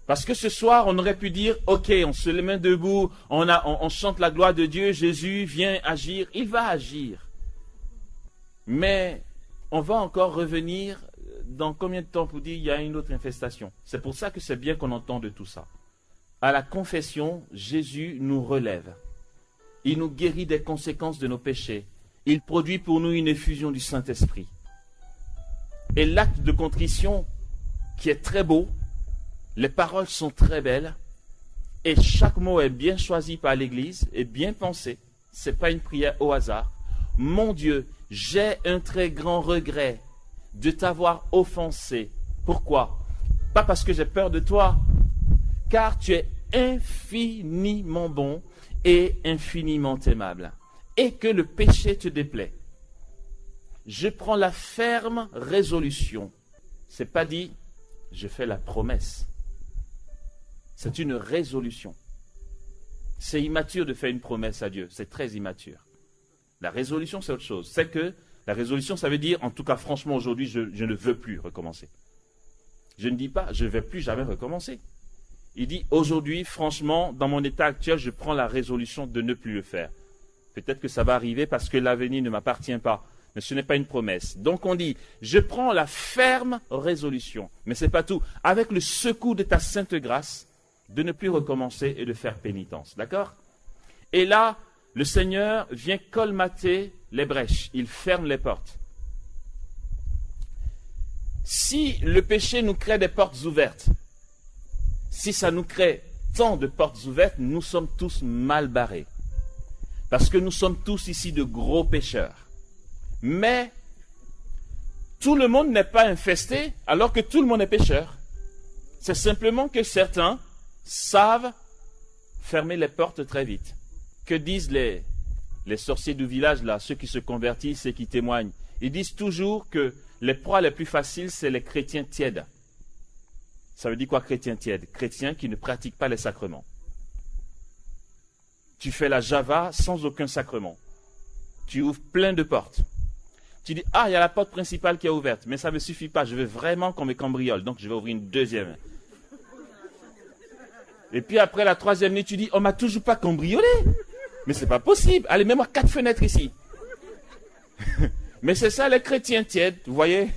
Parce que ce soir, on aurait pu dire, ok, on se les met debout, on chante la gloire de Dieu, Jésus vient agir, il va agir. Mais on va encore revenir dans combien de temps pour dire il y a une autre infestation. C'est pour ça que c'est bien qu'on entende tout ça. À la confession, Jésus nous relève. Il nous guérit des conséquences de nos péchés. Il produit pour nous une effusion du Saint-Esprit. Et l'acte de contrition, qui est très beau, les paroles sont très belles, et chaque mot est bien choisi par l'Église et bien pensé. Ce n'est pas une prière au hasard. Mon Dieu, j'ai un très grand regret de t'avoir offensé. Pourquoi? Pas parce que j'ai peur de toi, car tu es infiniment bon et infiniment aimable, et que le péché te déplaît. Je prends la ferme résolution. C'est pas dit, je fais la promesse. C'est une résolution. C'est immature de faire une promesse à Dieu. C'est très immature. La résolution, c'est autre chose. C'est que la résolution, ça veut dire, en tout cas, franchement, aujourd'hui, je ne veux plus recommencer. Je ne dis pas, je ne vais plus jamais recommencer. Il dit, aujourd'hui, franchement, dans mon état actuel, je prends la résolution de ne plus le faire. Peut-être que ça va arriver parce que l'avenir ne m'appartient pas. Mais ce n'est pas une promesse. Donc on dit, je prends la ferme résolution. Mais ce n'est pas tout. Avec le secours de ta sainte grâce, de ne plus recommencer et de faire pénitence. D'accord? Et là, le Seigneur vient colmater les brèches. Il ferme les portes. Si le péché nous crée des portes ouvertes, si ça nous crée tant de portes ouvertes, nous sommes tous mal barrés. Parce que nous sommes tous ici de gros pécheurs. Mais tout le monde n'est pas infesté alors que tout le monde est pécheur. C'est simplement que certains savent fermer les portes très vite. Que disent les sorciers du village, là, ceux qui se convertissent et qui témoignent? Ils disent toujours que les proies les plus faciles, c'est les chrétiens tièdes. Ça veut dire quoi, chrétien tiède? Chrétien qui ne pratique pas les sacrements. Tu fais la Java sans aucun sacrement. Tu ouvres plein de portes. Tu dis, ah, il y a la porte principale qui est ouverte, mais ça ne me suffit pas, je veux vraiment qu'on me cambriole, donc je vais ouvrir une deuxième. Et puis après la troisième nuit, tu dis, on m'a toujours pas cambriolé. Mais c'est pas possible. Allez, mets-moi 4 fenêtres ici. Mais c'est ça les chrétiens tièdes, vous voyez.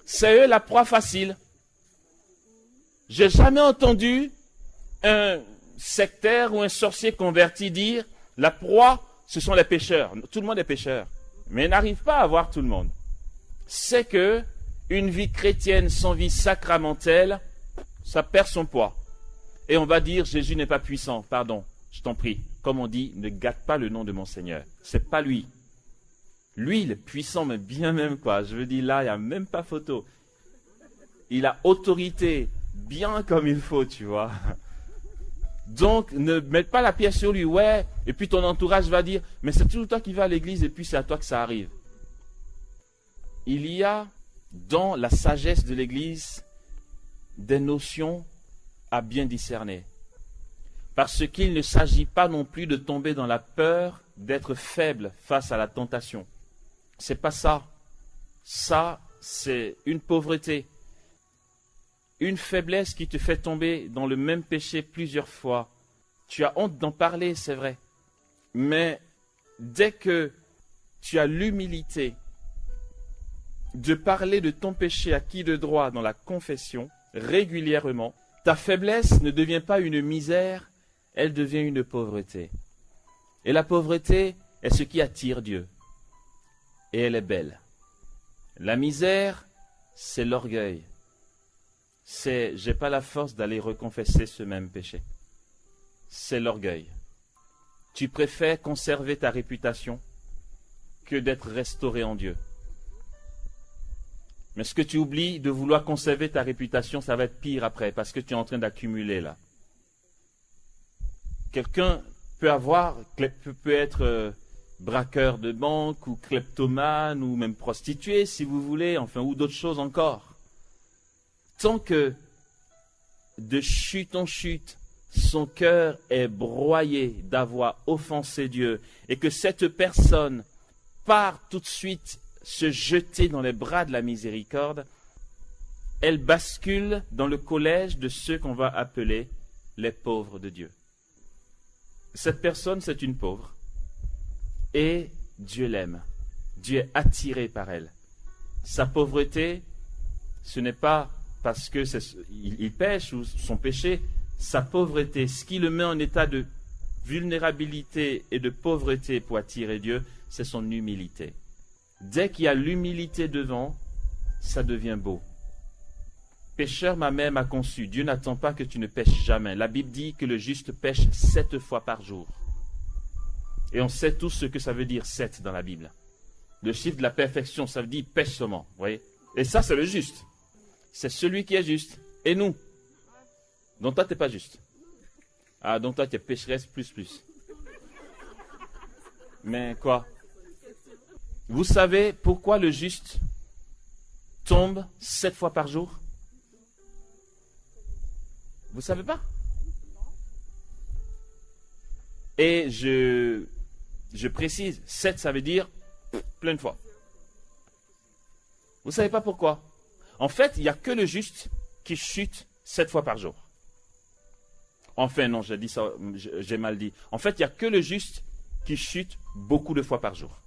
C'est eux la proie facile. J'ai jamais entendu un sectaire ou un sorcier converti dire, la proie, ce sont les pécheurs. Tout le monde est pécheur. mais n'arrive pas à voir tout le monde. C'est que une vie chrétienne sans vie sacramentelle, ça perd son poids. Et on va dire, Jésus n'est pas puissant. Pardon, je t'en prie. Comme on dit, ne gâte pas le nom de mon Seigneur. C'est pas lui. Lui, il est puissant, mais bien même, quoi. Je veux dire, là, il n'y a même pas photo. Il a autorité, bien comme il faut, tu vois. Donc, ne mette pas la pierre sur lui, ouais. Et puis ton entourage va dire, mais c'est toujours toi qui vas à l'église et puis c'est à toi que ça arrive. Il y a dans la sagesse de l'église des notions à bien discerner. Parce qu'il ne s'agit pas non plus de tomber dans la peur d'être faible face à la tentation. C'est pas ça. Ça, c'est une pauvreté. Une faiblesse qui te fait tomber dans le même péché plusieurs fois. Tu as honte d'en parler, c'est vrai. Mais dès que tu as l'humilité de parler de ton péché à qui de droit dans la confession, régulièrement, ta faiblesse ne devient pas une misère, elle devient une pauvreté. Et la pauvreté est ce qui attire Dieu. Et elle est belle. La misère, c'est l'orgueil. C'est, j'ai pas la force d'aller reconfesser ce même péché. C'est l'orgueil. Tu préfères conserver ta réputation que d'être restauré en Dieu. Mais ce que tu oublies de vouloir conserver ta réputation, ça va être pire après, parce que tu es en train d'accumuler là. Quelqu'un peut être braqueur de banque, ou kleptomane, ou même prostituée, si vous voulez, enfin, ou d'autres choses encore. Tant que de chute en chute, son cœur est broyé d'avoir offensé Dieu, et que cette personne part tout de suite se jeter dans les bras de la miséricorde, elle bascule dans le collège de ceux qu'on va appeler les pauvres de Dieu. Cette personne, c'est une pauvre, et Dieu l'aime. Dieu est attiré par elle. Sa pauvreté, ce n'est pas parce qu'il pêche ou son péché, sa pauvreté, ce qui le met en état de vulnérabilité et de pauvreté pour attirer Dieu, c'est son humilité. Dès qu'il y a l'humilité devant, ça devient beau. Pécheur, ma mère m'a conçu. Dieu n'attend pas que tu ne pêches jamais. La Bible dit que le juste pêche 7 fois par jour. Et on sait tous ce que ça veut dire 7 dans la Bible. Le chiffre de la perfection, ça veut dire pêche seulement. Vous voyez? Et ça, c'est le juste. C'est celui qui est juste. Et nous? Donc toi, tu n'es pas juste. Ah, donc toi, tu es pécheresse plus. Mais quoi? Vous savez pourquoi le juste tombe 7 fois par jour? Vous savez pas? Et je précise, 7 ça veut dire plein de fois. Vous savez pas pourquoi? En fait, il n'y a que le juste qui chute 7 fois par jour. Enfin non, j'ai dit ça, j'ai mal dit. En fait, il n'y a que le juste qui chute beaucoup de fois par jour.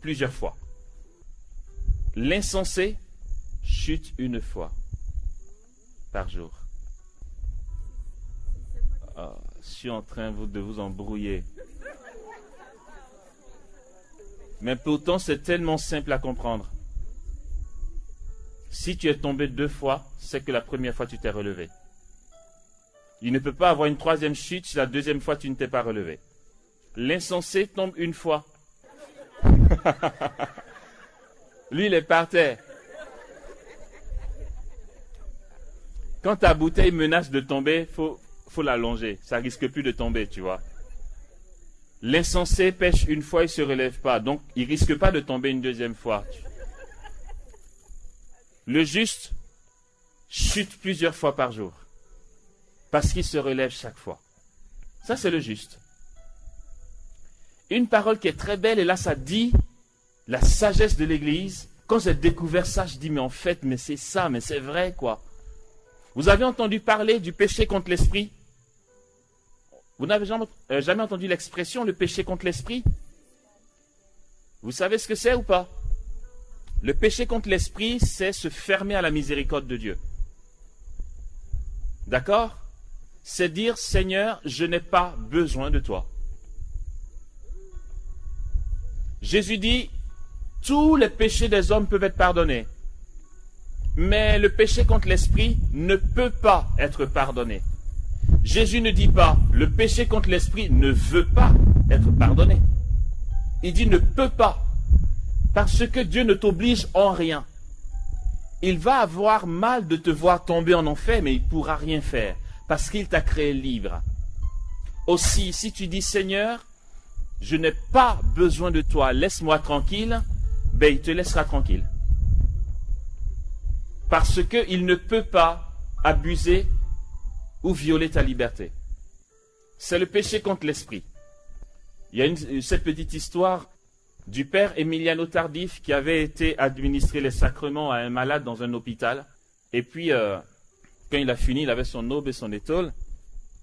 Plusieurs fois. L'insensé chute une fois par jour. Oh, je suis en train de vous embrouiller. Mais pourtant, c'est tellement simple à comprendre. Si tu es tombé 2 fois, c'est que la première fois, tu t'es relevé. Il ne peut pas avoir une 3e chute si la 2e fois, tu ne t'es pas relevé. L'insensé tombe une fois. Lui, il est par terre. Quand ta bouteille menace de tomber, faut l'allonger. Ça risque plus de tomber, tu vois. L'insensé pêche une fois, il ne se relève pas. Donc, il risque pas de tomber une 2e fois. Le juste chute plusieurs fois par jour. Parce qu'il se relève chaque fois. Ça, c'est le juste. Une parole qui est très belle, et là, ça dit la sagesse de l'Église. Quand j'ai découvert ça, je dis, mais en fait, mais c'est ça, mais c'est vrai, quoi. Vous avez entendu parler du péché contre l'esprit? Vous n'avez jamais entendu l'expression, le péché contre l'esprit? Vous savez ce que c'est ou pas? Le péché contre l'esprit, c'est se fermer à la miséricorde de Dieu. D'accord? C'est dire, Seigneur, je n'ai pas besoin de toi. Jésus dit, Tous les péchés des hommes peuvent être pardonnés. Mais le péché contre l'esprit ne peut pas être pardonné. Jésus ne dit pas, le péché contre l'esprit ne veut pas être pardonné. Il dit ne peut pas. Parce que Dieu ne t'oblige en rien. Il va avoir mal de te voir tomber en enfer, mais il ne pourra rien faire. Parce qu'il t'a créé libre. Aussi, si tu dis, Seigneur, je n'ai pas besoin de toi, laisse-moi tranquille, ben il te laissera tranquille. Parce qu'il ne peut pas abuser ou violer ta liberté. C'est le péché contre l'esprit. Il y a cette petite histoire du père Emiliano Tardif qui avait été administrer les sacrements à un malade dans un hôpital. Et puis, quand il a fini, il avait son aube et son étole.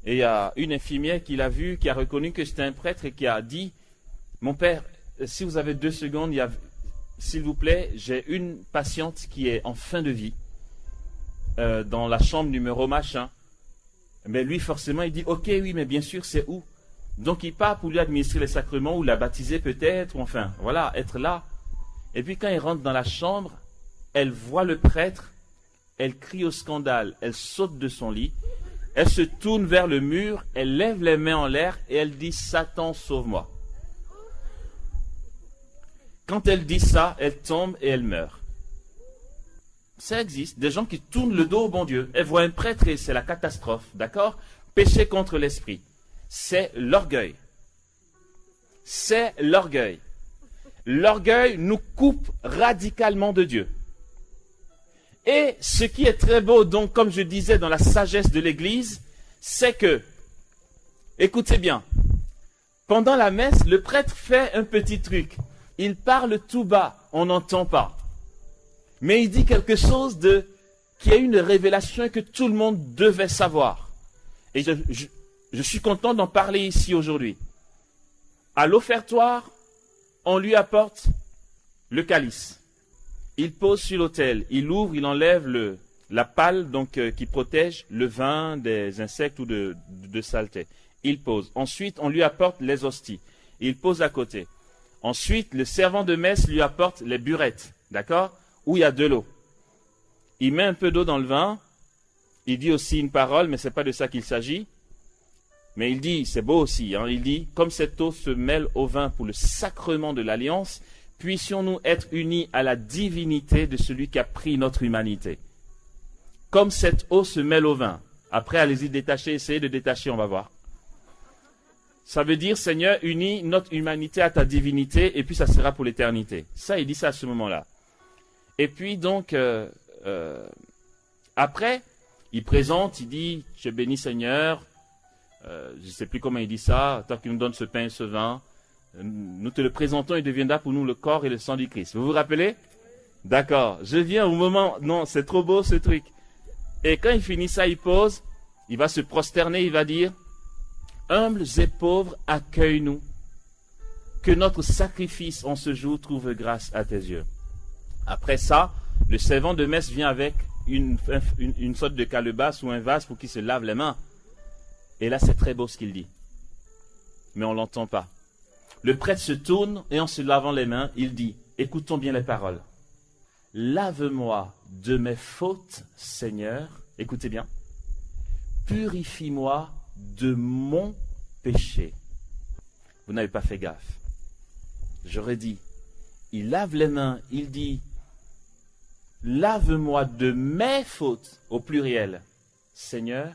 Et il y a une infirmière qui l'a vu, qui a reconnu que c'était un prêtre et qui a dit, « Mon père, si vous avez 2 secondes, s'il vous plaît, j'ai une patiente qui est en fin de vie dans la chambre numéro machin. » Mais lui, forcément, il dit, « Ok, oui, mais bien sûr, c'est où ?» Donc, il part pour lui administrer les sacrements ou la baptiser peut-être, ou enfin, voilà, être là. Et puis, quand il rentre dans la chambre, elle voit le prêtre, elle crie au scandale, elle saute de son lit, elle se tourne vers le mur, elle lève les mains en l'air et elle dit, « Satan, sauve-moi. » Quand elle dit ça, elle tombe et elle meurt. Ça existe, des gens qui tournent le dos au bon Dieu. Elles voient un prêtre et c'est la catastrophe, d'accord? Péché contre l'esprit. C'est l'orgueil. C'est l'orgueil. L'orgueil nous coupe radicalement de Dieu. Et ce qui est très beau, donc, comme je disais, dans la sagesse de l'Église, c'est que, écoutez bien, pendant la messe, le prêtre fait un petit truc. Il parle tout bas, on n'entend pas. Mais il dit quelque chose qui est une révélation que tout le monde devait savoir. Et je suis content d'en parler ici aujourd'hui. À l'offertoire, on lui apporte le calice. Il pose sur l'autel, il ouvre, il enlève la palle donc, qui protège le vin des insectes ou de saleté. Il pose. Ensuite, on lui apporte les hosties. Il pose à côté. Ensuite, le servant de messe lui apporte les burettes, d'accord, où il y a de l'eau. Il met un peu d'eau dans le vin. Il dit aussi une parole, mais ce n'est pas de ça qu'il s'agit. Mais il dit, c'est beau aussi, hein, il dit, comme cette eau se mêle au vin pour le sacrement de l'alliance, puissions-nous être unis à la divinité de celui qui a pris notre humanité. Comme cette eau se mêle au vin. Après, allez-y détacher, essayez de détacher, on va voir. Ça veut dire, Seigneur, unis notre humanité à ta divinité, et puis ça sera pour l'éternité. Ça, il dit ça à ce moment-là. Et puis donc, après, il présente, il dit, je bénis Seigneur, je ne sais plus comment il dit ça, tant qu'il nous donne ce pain et ce vin, nous te le présentons, il deviendra pour nous le corps et le sang du Christ. Vous vous rappelez? D'accord, je viens au moment, non, c'est trop beau ce truc. Et quand il finit ça, il pose, il va se prosterner, il va dire, humbles et pauvres, accueille-nous, que notre sacrifice en ce jour trouve grâce à tes yeux. Après ça, le servant de messe vient avec une sorte de calebasse ou un vase pour qu'il se lave les mains. Et là, c'est très beau ce qu'il dit. Mais on ne l'entend pas. Le prêtre se tourne et en se lavant les mains, il dit, écoutons bien les paroles. Lave-moi de mes fautes, Seigneur. Écoutez bien. Purifie-moi de mon péché. Vous n'avez pas fait gaffe. J'aurais dit, il lave les mains, il dit, lave-moi de mes fautes, au pluriel. Seigneur,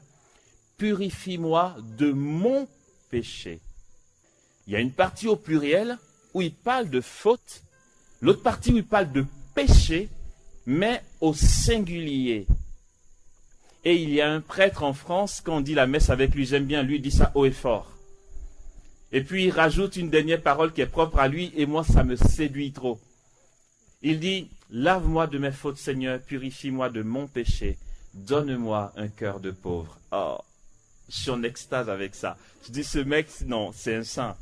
purifie-moi de mon péché. Il y a une partie au pluriel où il parle de faute, l'autre partie où il parle de péché, mais au singulier. Et il y a un prêtre en France, quand on dit la messe avec lui, j'aime bien, lui il dit ça haut et fort. Et puis il rajoute une dernière parole qui est propre à lui, et moi ça me séduit trop. Il dit, lave-moi de mes fautes Seigneur, purifie-moi de mon péché, donne-moi un cœur de pauvre. Oh, je suis en extase avec ça. Je dis, ce mec, non, c'est un saint.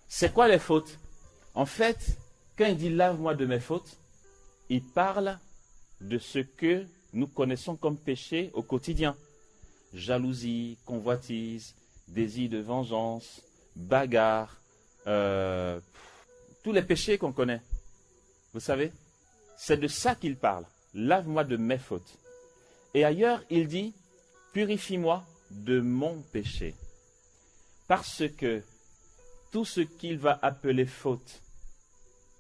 C'est quoi les fautes? En fait, quand il dit lave-moi de mes fautes, il parle de ce que nous connaissons comme péché au quotidien. Jalousie, convoitise, désir de vengeance, bagarre, tous les péchés qu'on connaît. Vous savez, c'est de ça qu'il parle. Lave-moi de mes fautes. Et ailleurs, il dit, purifie-moi de mon péché. Parce que tout ce qu'il va appeler faute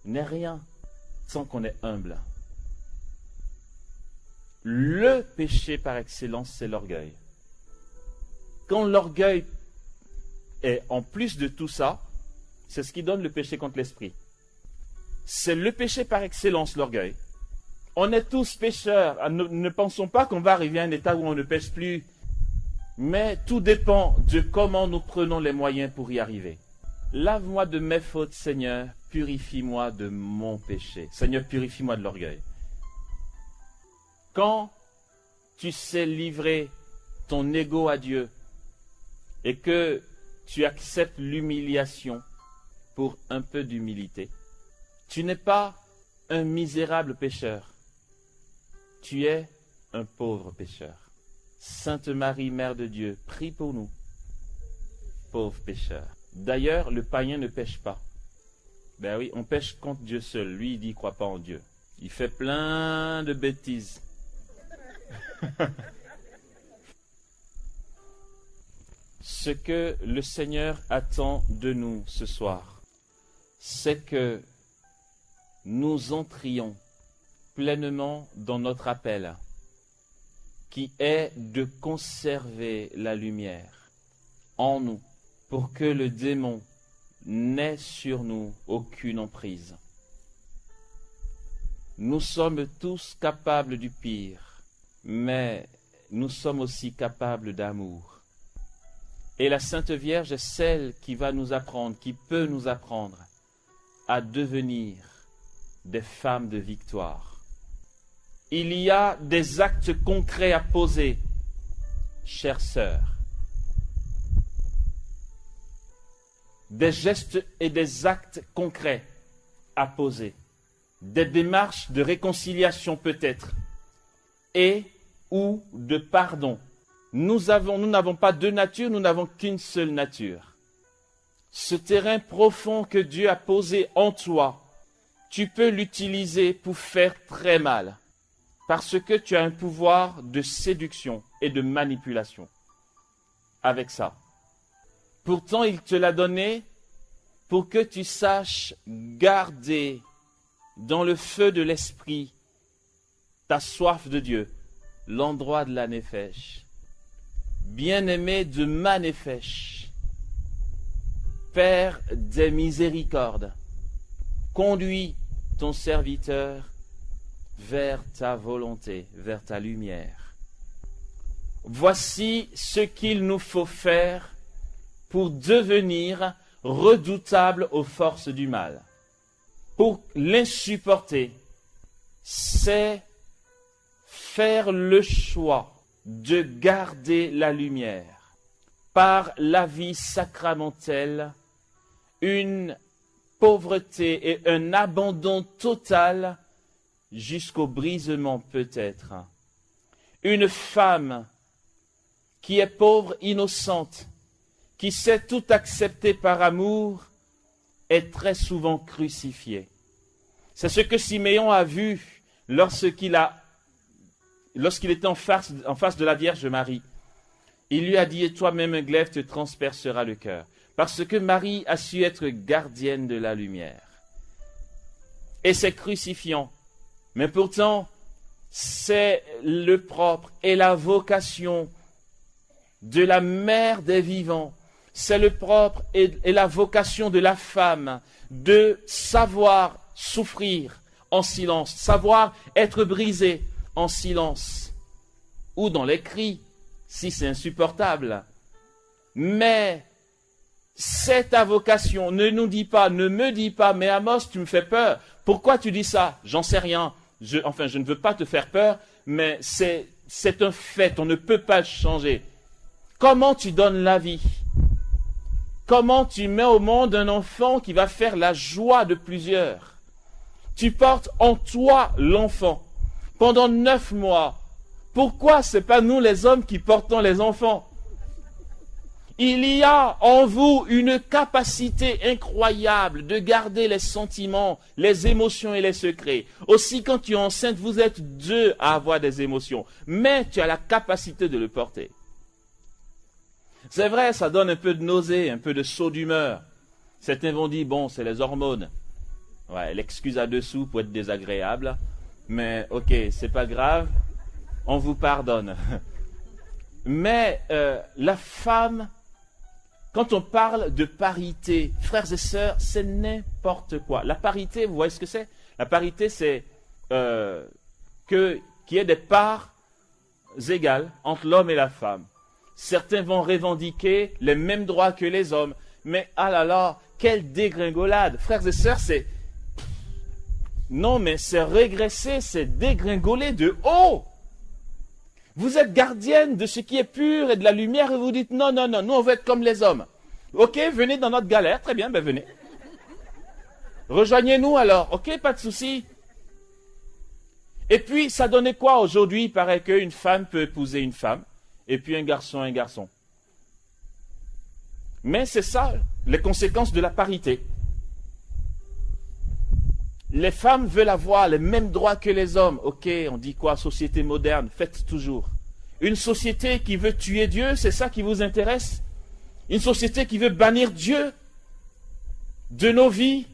n'est rien sans qu'on est humble. Le péché par excellence, c'est l'orgueil. Quand l'orgueil est en plus de tout ça, c'est ce qui donne le péché contre l'esprit. C'est le péché par excellence, l'orgueil. On est tous pécheurs. Ne pensons pas qu'on va arriver à un état où on ne pêche plus. Mais tout dépend de comment nous prenons les moyens pour y arriver. Lave-moi de mes fautes, Seigneur. Purifie-moi de mon péché. Seigneur, purifie-moi de l'orgueil. Quand tu sais livrer ton ego à Dieu et que tu acceptes l'humiliation pour un peu d'humilité, tu n'es pas un misérable pécheur. Tu es un pauvre pécheur. Sainte Marie, Mère de Dieu, prie pour nous, pauvres pécheurs. D'ailleurs, le païen ne pêche pas. Ben oui, on pêche contre Dieu seul. Lui, il dit, il ne croit pas en Dieu. Il fait plein de bêtises. Ce que le Seigneur attend de nous ce soir, c'est que nous entrions pleinement dans notre appel, qui est de conserver la lumière en nous, pour que le démon n'ait sur nous aucune emprise. Nous sommes tous capables du pire, mais nous sommes aussi capables d'amour. Et la Sainte Vierge est celle qui va nous apprendre, qui peut nous apprendre à devenir des femmes de victoire. Il y a des actes concrets à poser, chères sœurs. Des gestes et des actes concrets à poser. Des démarches de réconciliation peut-être. Et ou de pardon. Nous n'avons pas deux natures, nous n'avons qu'une seule nature. Ce terrain profond que Dieu a posé en toi, tu peux l'utiliser pour faire très mal. Parce que tu as un pouvoir de séduction et de manipulation avec ça. Pourtant, il te l'a donné pour que tu saches garder dans le feu de l'esprit ta soif de Dieu, l'endroit de la néphesh. Bien-aimé de ma néphesh, Père des miséricordes, conduis ton serviteur vers ta volonté, vers ta lumière. Voici ce qu'il nous faut faire pour devenir redoutable aux forces du mal. Pour l'insupporter, c'est faire le choix de garder la lumière par la vie sacramentelle, une pauvreté et un abandon total jusqu'au brisement peut-être. Une femme qui est pauvre, innocente, qui sait tout accepter par amour, est très souvent crucifiée. C'est ce que Siméon a vu lorsqu'il était en face de la Vierge Marie. Il lui a dit, et toi-même un glaive te transpercera le cœur. Parce que Marie a su être gardienne de la lumière. Et c'est crucifiant. Mais pourtant, c'est le propre et la vocation de la mère des vivants. C'est le propre et la vocation de la femme de savoir souffrir en silence, savoir être brisée en silence, ou dans les cris, si c'est insupportable. Mais c'est ta vocation. Ne nous dis pas, ne me dis pas, mais Amos, tu me fais peur. Pourquoi tu dis ça? J'en sais rien. Je ne veux pas te faire peur, mais c'est un fait, on ne peut pas le changer. Comment tu donnes la vie? Comment tu mets au monde un enfant qui va faire la joie de plusieurs? Tu portes en toi l'enfant pendant 9 mois. Pourquoi ce n'est pas nous les hommes qui portons les enfants? Il y a en vous une capacité incroyable de garder les sentiments, les émotions et les secrets. Aussi, quand tu es enceinte, vous êtes deux à avoir des émotions, mais tu as la capacité de le porter. C'est vrai, ça donne un peu de nausée, un peu de saut d'humeur. Certains vont dire, bon, c'est les hormones. Ouais, l'excuse à dessous pour être désagréable, mais ok, c'est pas grave, on vous pardonne. Mais la femme, quand on parle de parité, frères et sœurs, c'est n'importe quoi. La parité, vous voyez ce que c'est? La parité, c'est qu'il y ait des parts égales entre l'homme et la femme. Certains vont revendiquer les mêmes droits que les hommes. Mais ah là là, quelle dégringolade! Frères et sœurs, c'est... Non, mais c'est régresser, c'est dégringoler de haut. Vous êtes gardienne de ce qui est pur et de la lumière et vous dites non, non, non, nous on veut être comme les hommes. Ok, venez dans notre galère, très bien, ben venez. Rejoignez-nous alors, ok, pas de souci. Et puis, ça donnait quoi aujourd'hui? Il paraît qu'une femme peut épouser une femme et puis un garçon. Mais c'est ça, les conséquences de la parité. Les femmes veulent avoir les mêmes droits que les hommes. Ok, on dit quoi? Société moderne, faites toujours. Une société qui veut tuer Dieu, c'est ça qui vous intéresse? Une société qui veut bannir Dieu de nos vies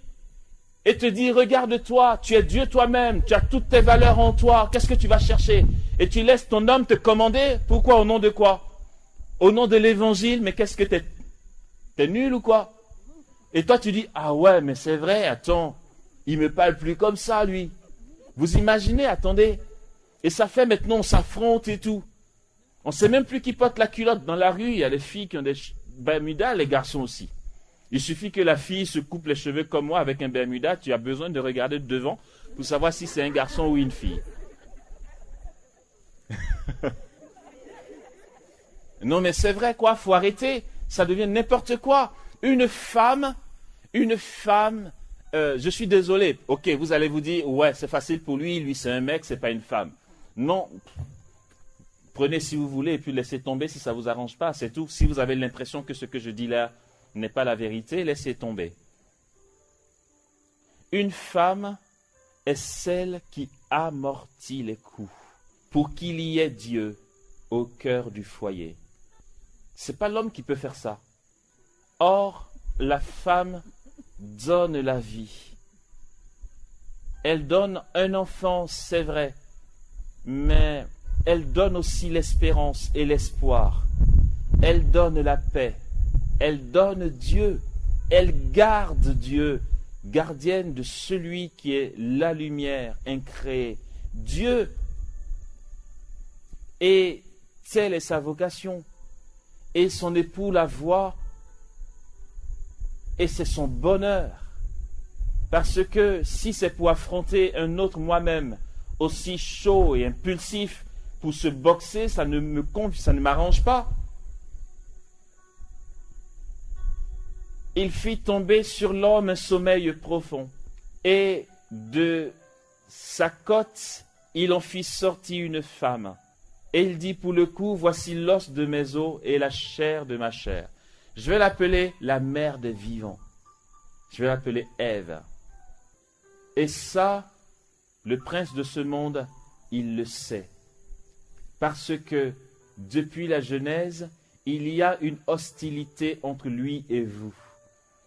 et te dire, regarde-toi, tu es Dieu toi-même, tu as toutes tes valeurs en toi, qu'est-ce que tu vas chercher? Et tu laisses ton homme te commander, pourquoi? Au nom de quoi? Au nom de l'évangile, mais qu'est-ce que t'es nul ou quoi? Et toi tu dis, ah ouais, mais c'est vrai, attends, il me parle plus comme ça, lui. Vous imaginez, attendez. Et ça fait maintenant, on s'affronte et tout. On ne sait même plus qui porte la culotte. Dans la rue, il y a les filles qui ont des bermudas, les garçons aussi. Il suffit que la fille se coupe les cheveux comme moi avec un bermuda, tu as besoin de regarder devant pour savoir si c'est un garçon ou une fille. Non mais c'est vrai quoi, faut arrêter. Ça devient n'importe quoi. Une femme, je suis désolé, ok, vous allez vous dire, ouais, c'est facile pour lui c'est un mec, c'est pas une femme. Non, prenez si vous voulez et puis laissez tomber si ça vous arrange pas, c'est tout. Si vous avez l'impression que ce que je dis là n'est pas la vérité, laissez tomber. Une femme est celle qui amortit les coups pour qu'il y ait Dieu au cœur du foyer. C'est pas l'homme qui peut faire ça. Or, la femme donne la vie. Elle donne un enfant, c'est vrai, mais elle donne aussi l'espérance et l'espoir. Elle donne la paix. Elle donne Dieu. Elle garde Dieu, gardienne de celui qui est la lumière incréée. Dieu, et telle est sa vocation. Et son époux la voit, et c'est son bonheur. Parce que si c'est pour affronter un autre moi-même aussi chaud et impulsif pour se boxer, ça ne m'arrange pas. Il fit tomber sur l'homme un sommeil profond, et de sa côte, il en fit sortir une femme. Et il dit pour le coup, voici l'os de mes os et la chair de ma chair. Je vais l'appeler la mère des vivants. Je vais l'appeler Ève. Et ça, le prince de ce monde, il le sait. Parce que depuis la Genèse, il y a une hostilité entre lui et vous.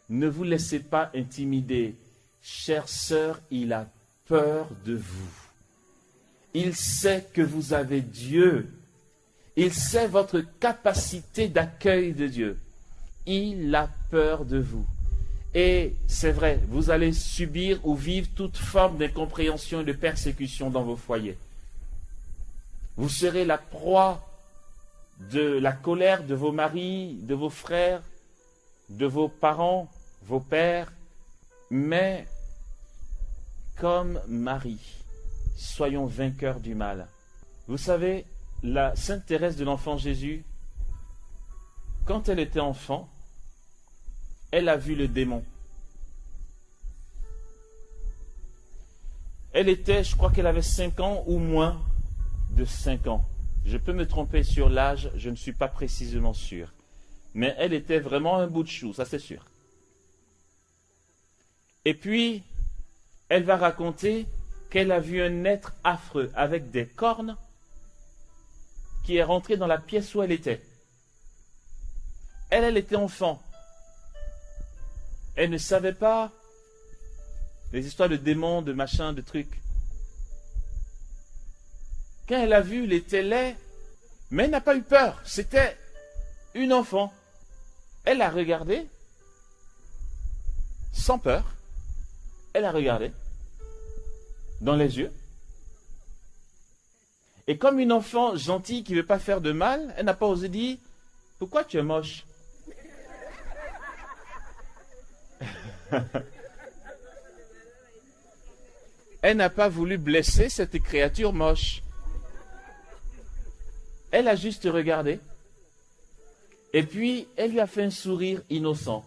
Ne vous laissez pas intimider. Chère sœur, il a peur de vous. Il sait que vous avez Dieu. Il sait votre capacité d'accueil de Dieu. Il a peur de vous. Et c'est vrai, vous allez subir ou vivre toute forme d'incompréhension et de persécution dans vos foyers. Vous serez la proie de la colère de vos maris, de vos frères, de vos parents, vos pères. Mais comme Marie, soyons vainqueurs du mal. Vous savez, la Sainte Thérèse de l'Enfant Jésus, quand elle était enfant, elle a vu le démon. Elle était, je crois qu'elle avait 5 ans ou moins de 5 ans. Je peux me tromper sur l'âge, je ne suis pas précisément sûr. Mais elle était vraiment un bout de chou, ça c'est sûr. Et puis, elle va raconter qu'elle a vu un être affreux avec des cornes qui est rentré dans la pièce où elle était. Elle était enfant. Elle ne savait pas les histoires de démons, de machins, de trucs. Quand elle a vu, il était laid, mais elle n'a pas eu peur. C'était une enfant. Elle a regardé, sans peur. Elle a regardé, dans les yeux. Et comme une enfant gentille qui ne veut pas faire de mal, elle n'a pas osé dire « Pourquoi tu es moche ?» Elle n'a pas voulu blesser cette créature moche. Elle a juste regardé. Et puis, elle lui a fait un sourire innocent.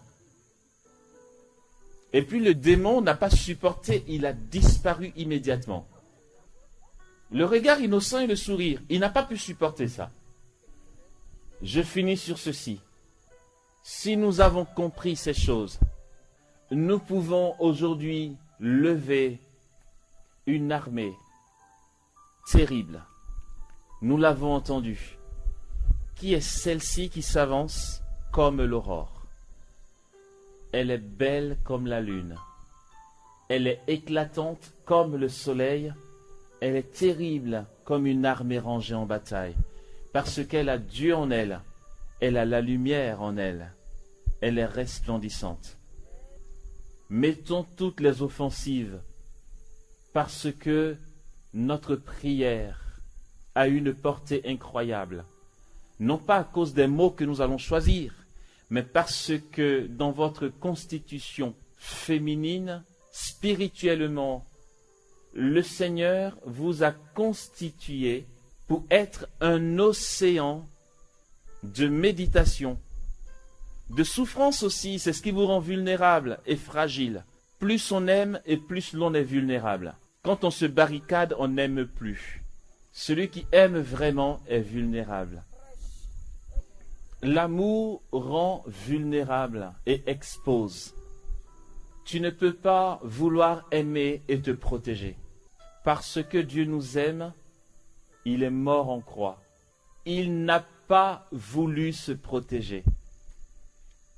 Et puis, le démon n'a pas supporté, il a disparu immédiatement. Le regard innocent et le sourire, il n'a pas pu supporter ça. Je finis sur ceci. Si nous avons compris ces choses, nous pouvons aujourd'hui lever une armée terrible. Nous l'avons entendu. Qui est celle-ci qui s'avance comme l'aurore? Elle est belle comme la lune. Elle est éclatante comme le soleil. Elle est terrible comme une armée rangée en bataille. Parce qu'elle a Dieu en elle. Elle a la lumière en elle. Elle est resplendissante. Mettons toutes les offensives parce que notre prière a une portée incroyable. Non pas à cause des mots que nous allons choisir, mais parce que dans votre constitution féminine, spirituellement, le Seigneur vous a constitué pour être un océan de méditation, de souffrance aussi. C'est ce qui vous rend vulnérable et fragile. Plus on aime et plus l'on est vulnérable. Quand on se barricade, on n'aime plus. Celui qui aime vraiment est vulnérable. L'amour rend vulnérable et expose. Tu ne peux pas vouloir aimer et te protéger. Parce que Dieu nous aime, il est mort en croix. Il n'a pas voulu se protéger.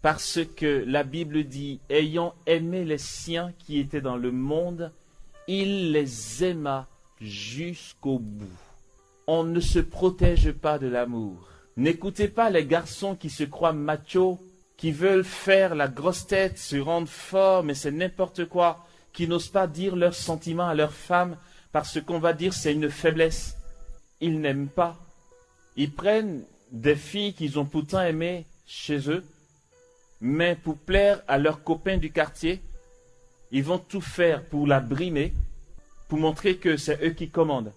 Parce que la Bible dit, ayant aimé les siens qui étaient dans le monde, il les aima jusqu'au bout. On ne se protège pas de l'amour. N'écoutez pas les garçons qui se croient machos, qui veulent faire la grosse tête, se rendre forts, mais c'est n'importe quoi, qui n'osent pas dire leurs sentiments à leurs femmes parce qu'on va dire c'est une faiblesse. Ils n'aiment pas. Ils prennent des filles qu'ils ont pourtant aimées chez eux, mais pour plaire à leurs copains du quartier, ils vont tout faire pour la brimer, pour montrer que c'est eux qui commandent.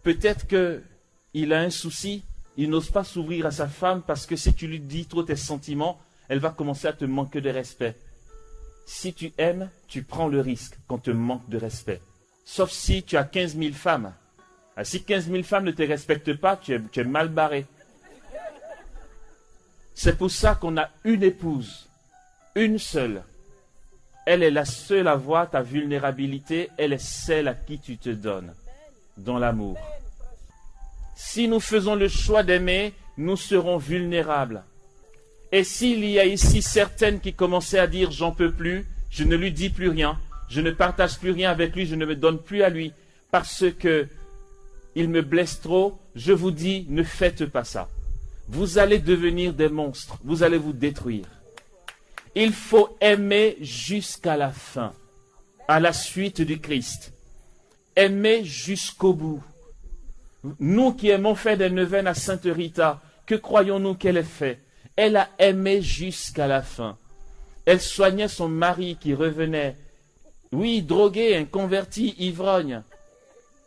Peut-être qu'il a un souci, il n'ose pas s'ouvrir à sa femme parce que si tu lui dis trop tes sentiments, elle va commencer à te manquer de respect. Si tu aimes, tu prends le risque qu'on te manque de respect. Sauf si tu as 15 000 femmes. Si 15 000 femmes ne te respectent pas, tu es mal barré. C'est pour ça qu'on a une épouse, une seule. Elle est la seule à voir ta vulnérabilité, elle est celle à qui tu te donnes, dans l'amour. Si nous faisons le choix d'aimer, nous serons vulnérables. Et s'il y a ici certaines qui commençaient à dire « j'en peux plus », je ne lui dis plus rien, je ne partage plus rien avec lui, je ne me donne plus à lui, parce que il me blesse trop, je vous dis « ne faites pas ça ». Vous allez devenir des monstres, vous allez vous détruire. Il faut aimer jusqu'à la fin, à la suite du Christ. Aimer jusqu'au bout. Nous qui aimons faire des neuvaines à Sainte Rita, que croyons-nous qu'elle ait fait? Elle a aimé jusqu'à la fin. Elle soignait son mari qui revenait, oui, drogué, inconverti, ivrogne.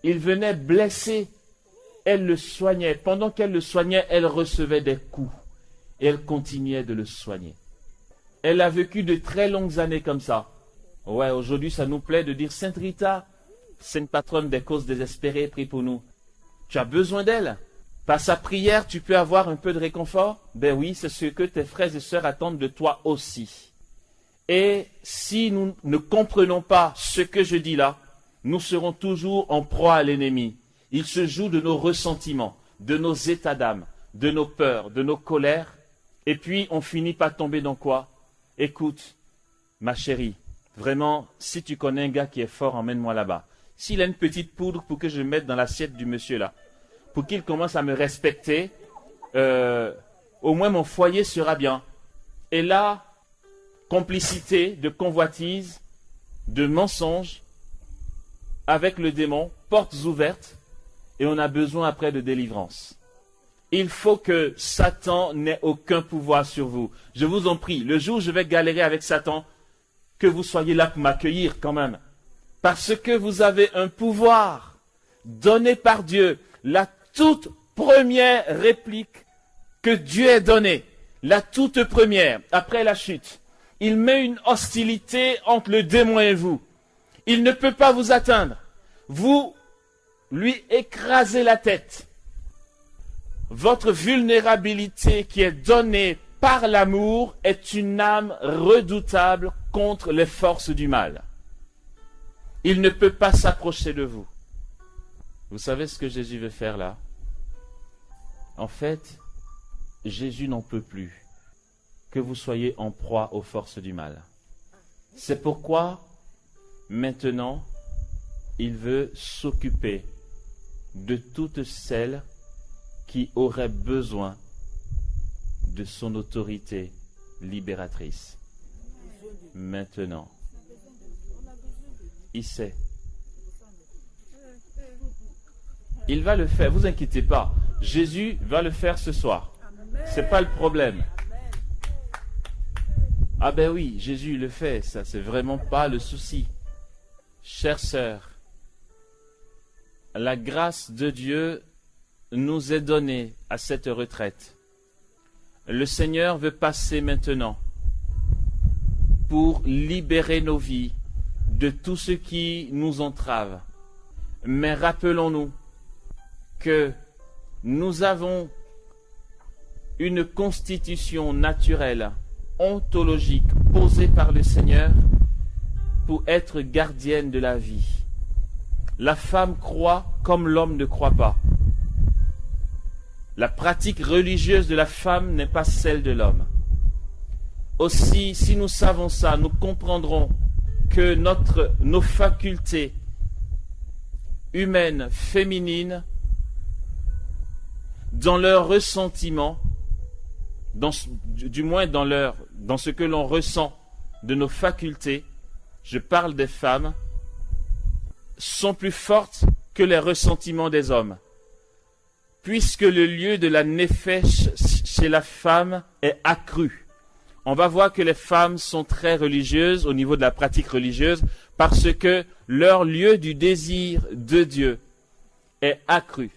Il venait blessé. Elle le soignait. Pendant qu'elle le soignait, elle recevait des coups. Et elle continuait de le soigner. Elle a vécu de très longues années comme ça. Ouais, aujourd'hui, ça nous plaît de dire Sainte Rita, sainte patronne des causes désespérées, prie pour nous. Tu as besoin d'elle. Par sa prière, tu peux avoir un peu de réconfort? Ben oui, c'est ce que tes frères et sœurs attendent de toi aussi. Et si nous ne comprenons pas ce que je dis là, nous serons toujours en proie à l'ennemi. Il se joue de nos ressentiments, de nos états d'âme, de nos peurs, de nos colères. Et puis, on finit par tomber dans quoi? Écoute, ma chérie, vraiment, si tu connais un gars qui est fort, emmène-moi là-bas. S'il a une petite poudre pour que je mette dans l'assiette du monsieur là, pour qu'il commence à me respecter, au moins mon foyer sera bien. Et là, complicité, de convoitise, de mensonges, avec le démon, portes ouvertes, et on a besoin après de délivrance. Il faut que Satan n'ait aucun pouvoir sur vous. Je vous en prie, le jour où je vais galérer avec Satan, que vous soyez là pour m'accueillir quand même. Parce que vous avez un pouvoir donné par Dieu. La toute première réplique que Dieu ait donnée, la toute première, après la chute, il met une hostilité entre le démon et vous. Il ne peut pas vous atteindre. Vous lui écrasez la tête. Votre vulnérabilité qui est donnée par l'amour est une âme redoutable contre les forces du mal. Il ne peut pas s'approcher de vous. Vous savez ce que Jésus veut faire là? En fait, Jésus n'en peut plus que vous soyez en proie aux forces du mal. C'est pourquoi, maintenant, il veut s'occuper de toutes celles qui auraient besoin de son autorité libératrice. Maintenant, il sait. Il va le faire, vous inquiétez pas. Jésus va le faire ce soir. C'est pas le problème. Ah ben oui, Jésus le fait, ça c'est vraiment pas le souci. Chères sœurs, la grâce de Dieu nous est donnée à cette retraite. Le Seigneur veut passer maintenant pour libérer nos vies de tout ce qui nous entrave. Mais rappelons-nous que nous avons une constitution naturelle, ontologique, posée par le Seigneur pour être gardienne de la vie. La femme croit comme l'homme ne croit pas. La pratique religieuse de la femme n'est pas celle de l'homme. Aussi, si nous savons ça, nous comprendrons que nos facultés humaines, féminines, dans leur ressentiment, du moins dans ce que l'on ressent de nos facultés, je parle des femmes, sont plus fortes que les ressentiments des hommes. Puisque le lieu de la néphesh chez la femme est accru. On va voir que les femmes sont très religieuses au niveau de la pratique religieuse parce que leur lieu du désir de Dieu est accru,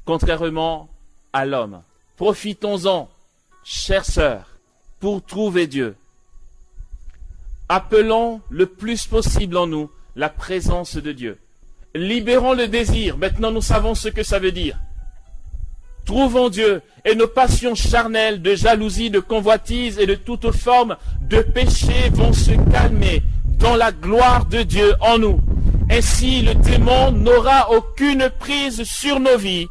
contrairement à l'homme. Profitons-en, chères sœurs, pour trouver Dieu. Appelons le plus possible en nous la présence de Dieu. Libérons le désir. Maintenant, nous savons ce que ça veut dire. Trouvons Dieu et nos passions charnelles de jalousie, de convoitise et de toute forme de péché vont se calmer dans la gloire de Dieu en nous. Ainsi, le démon n'aura aucune prise sur nos vies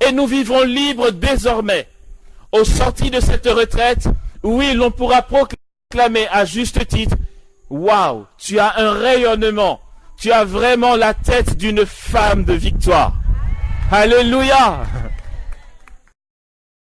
et nous vivrons libres désormais. Au sorti de cette retraite, oui, l'on pourra proclamer à juste titre, waouh, tu as un rayonnement, tu as vraiment la tête d'une femme de victoire. Alléluia!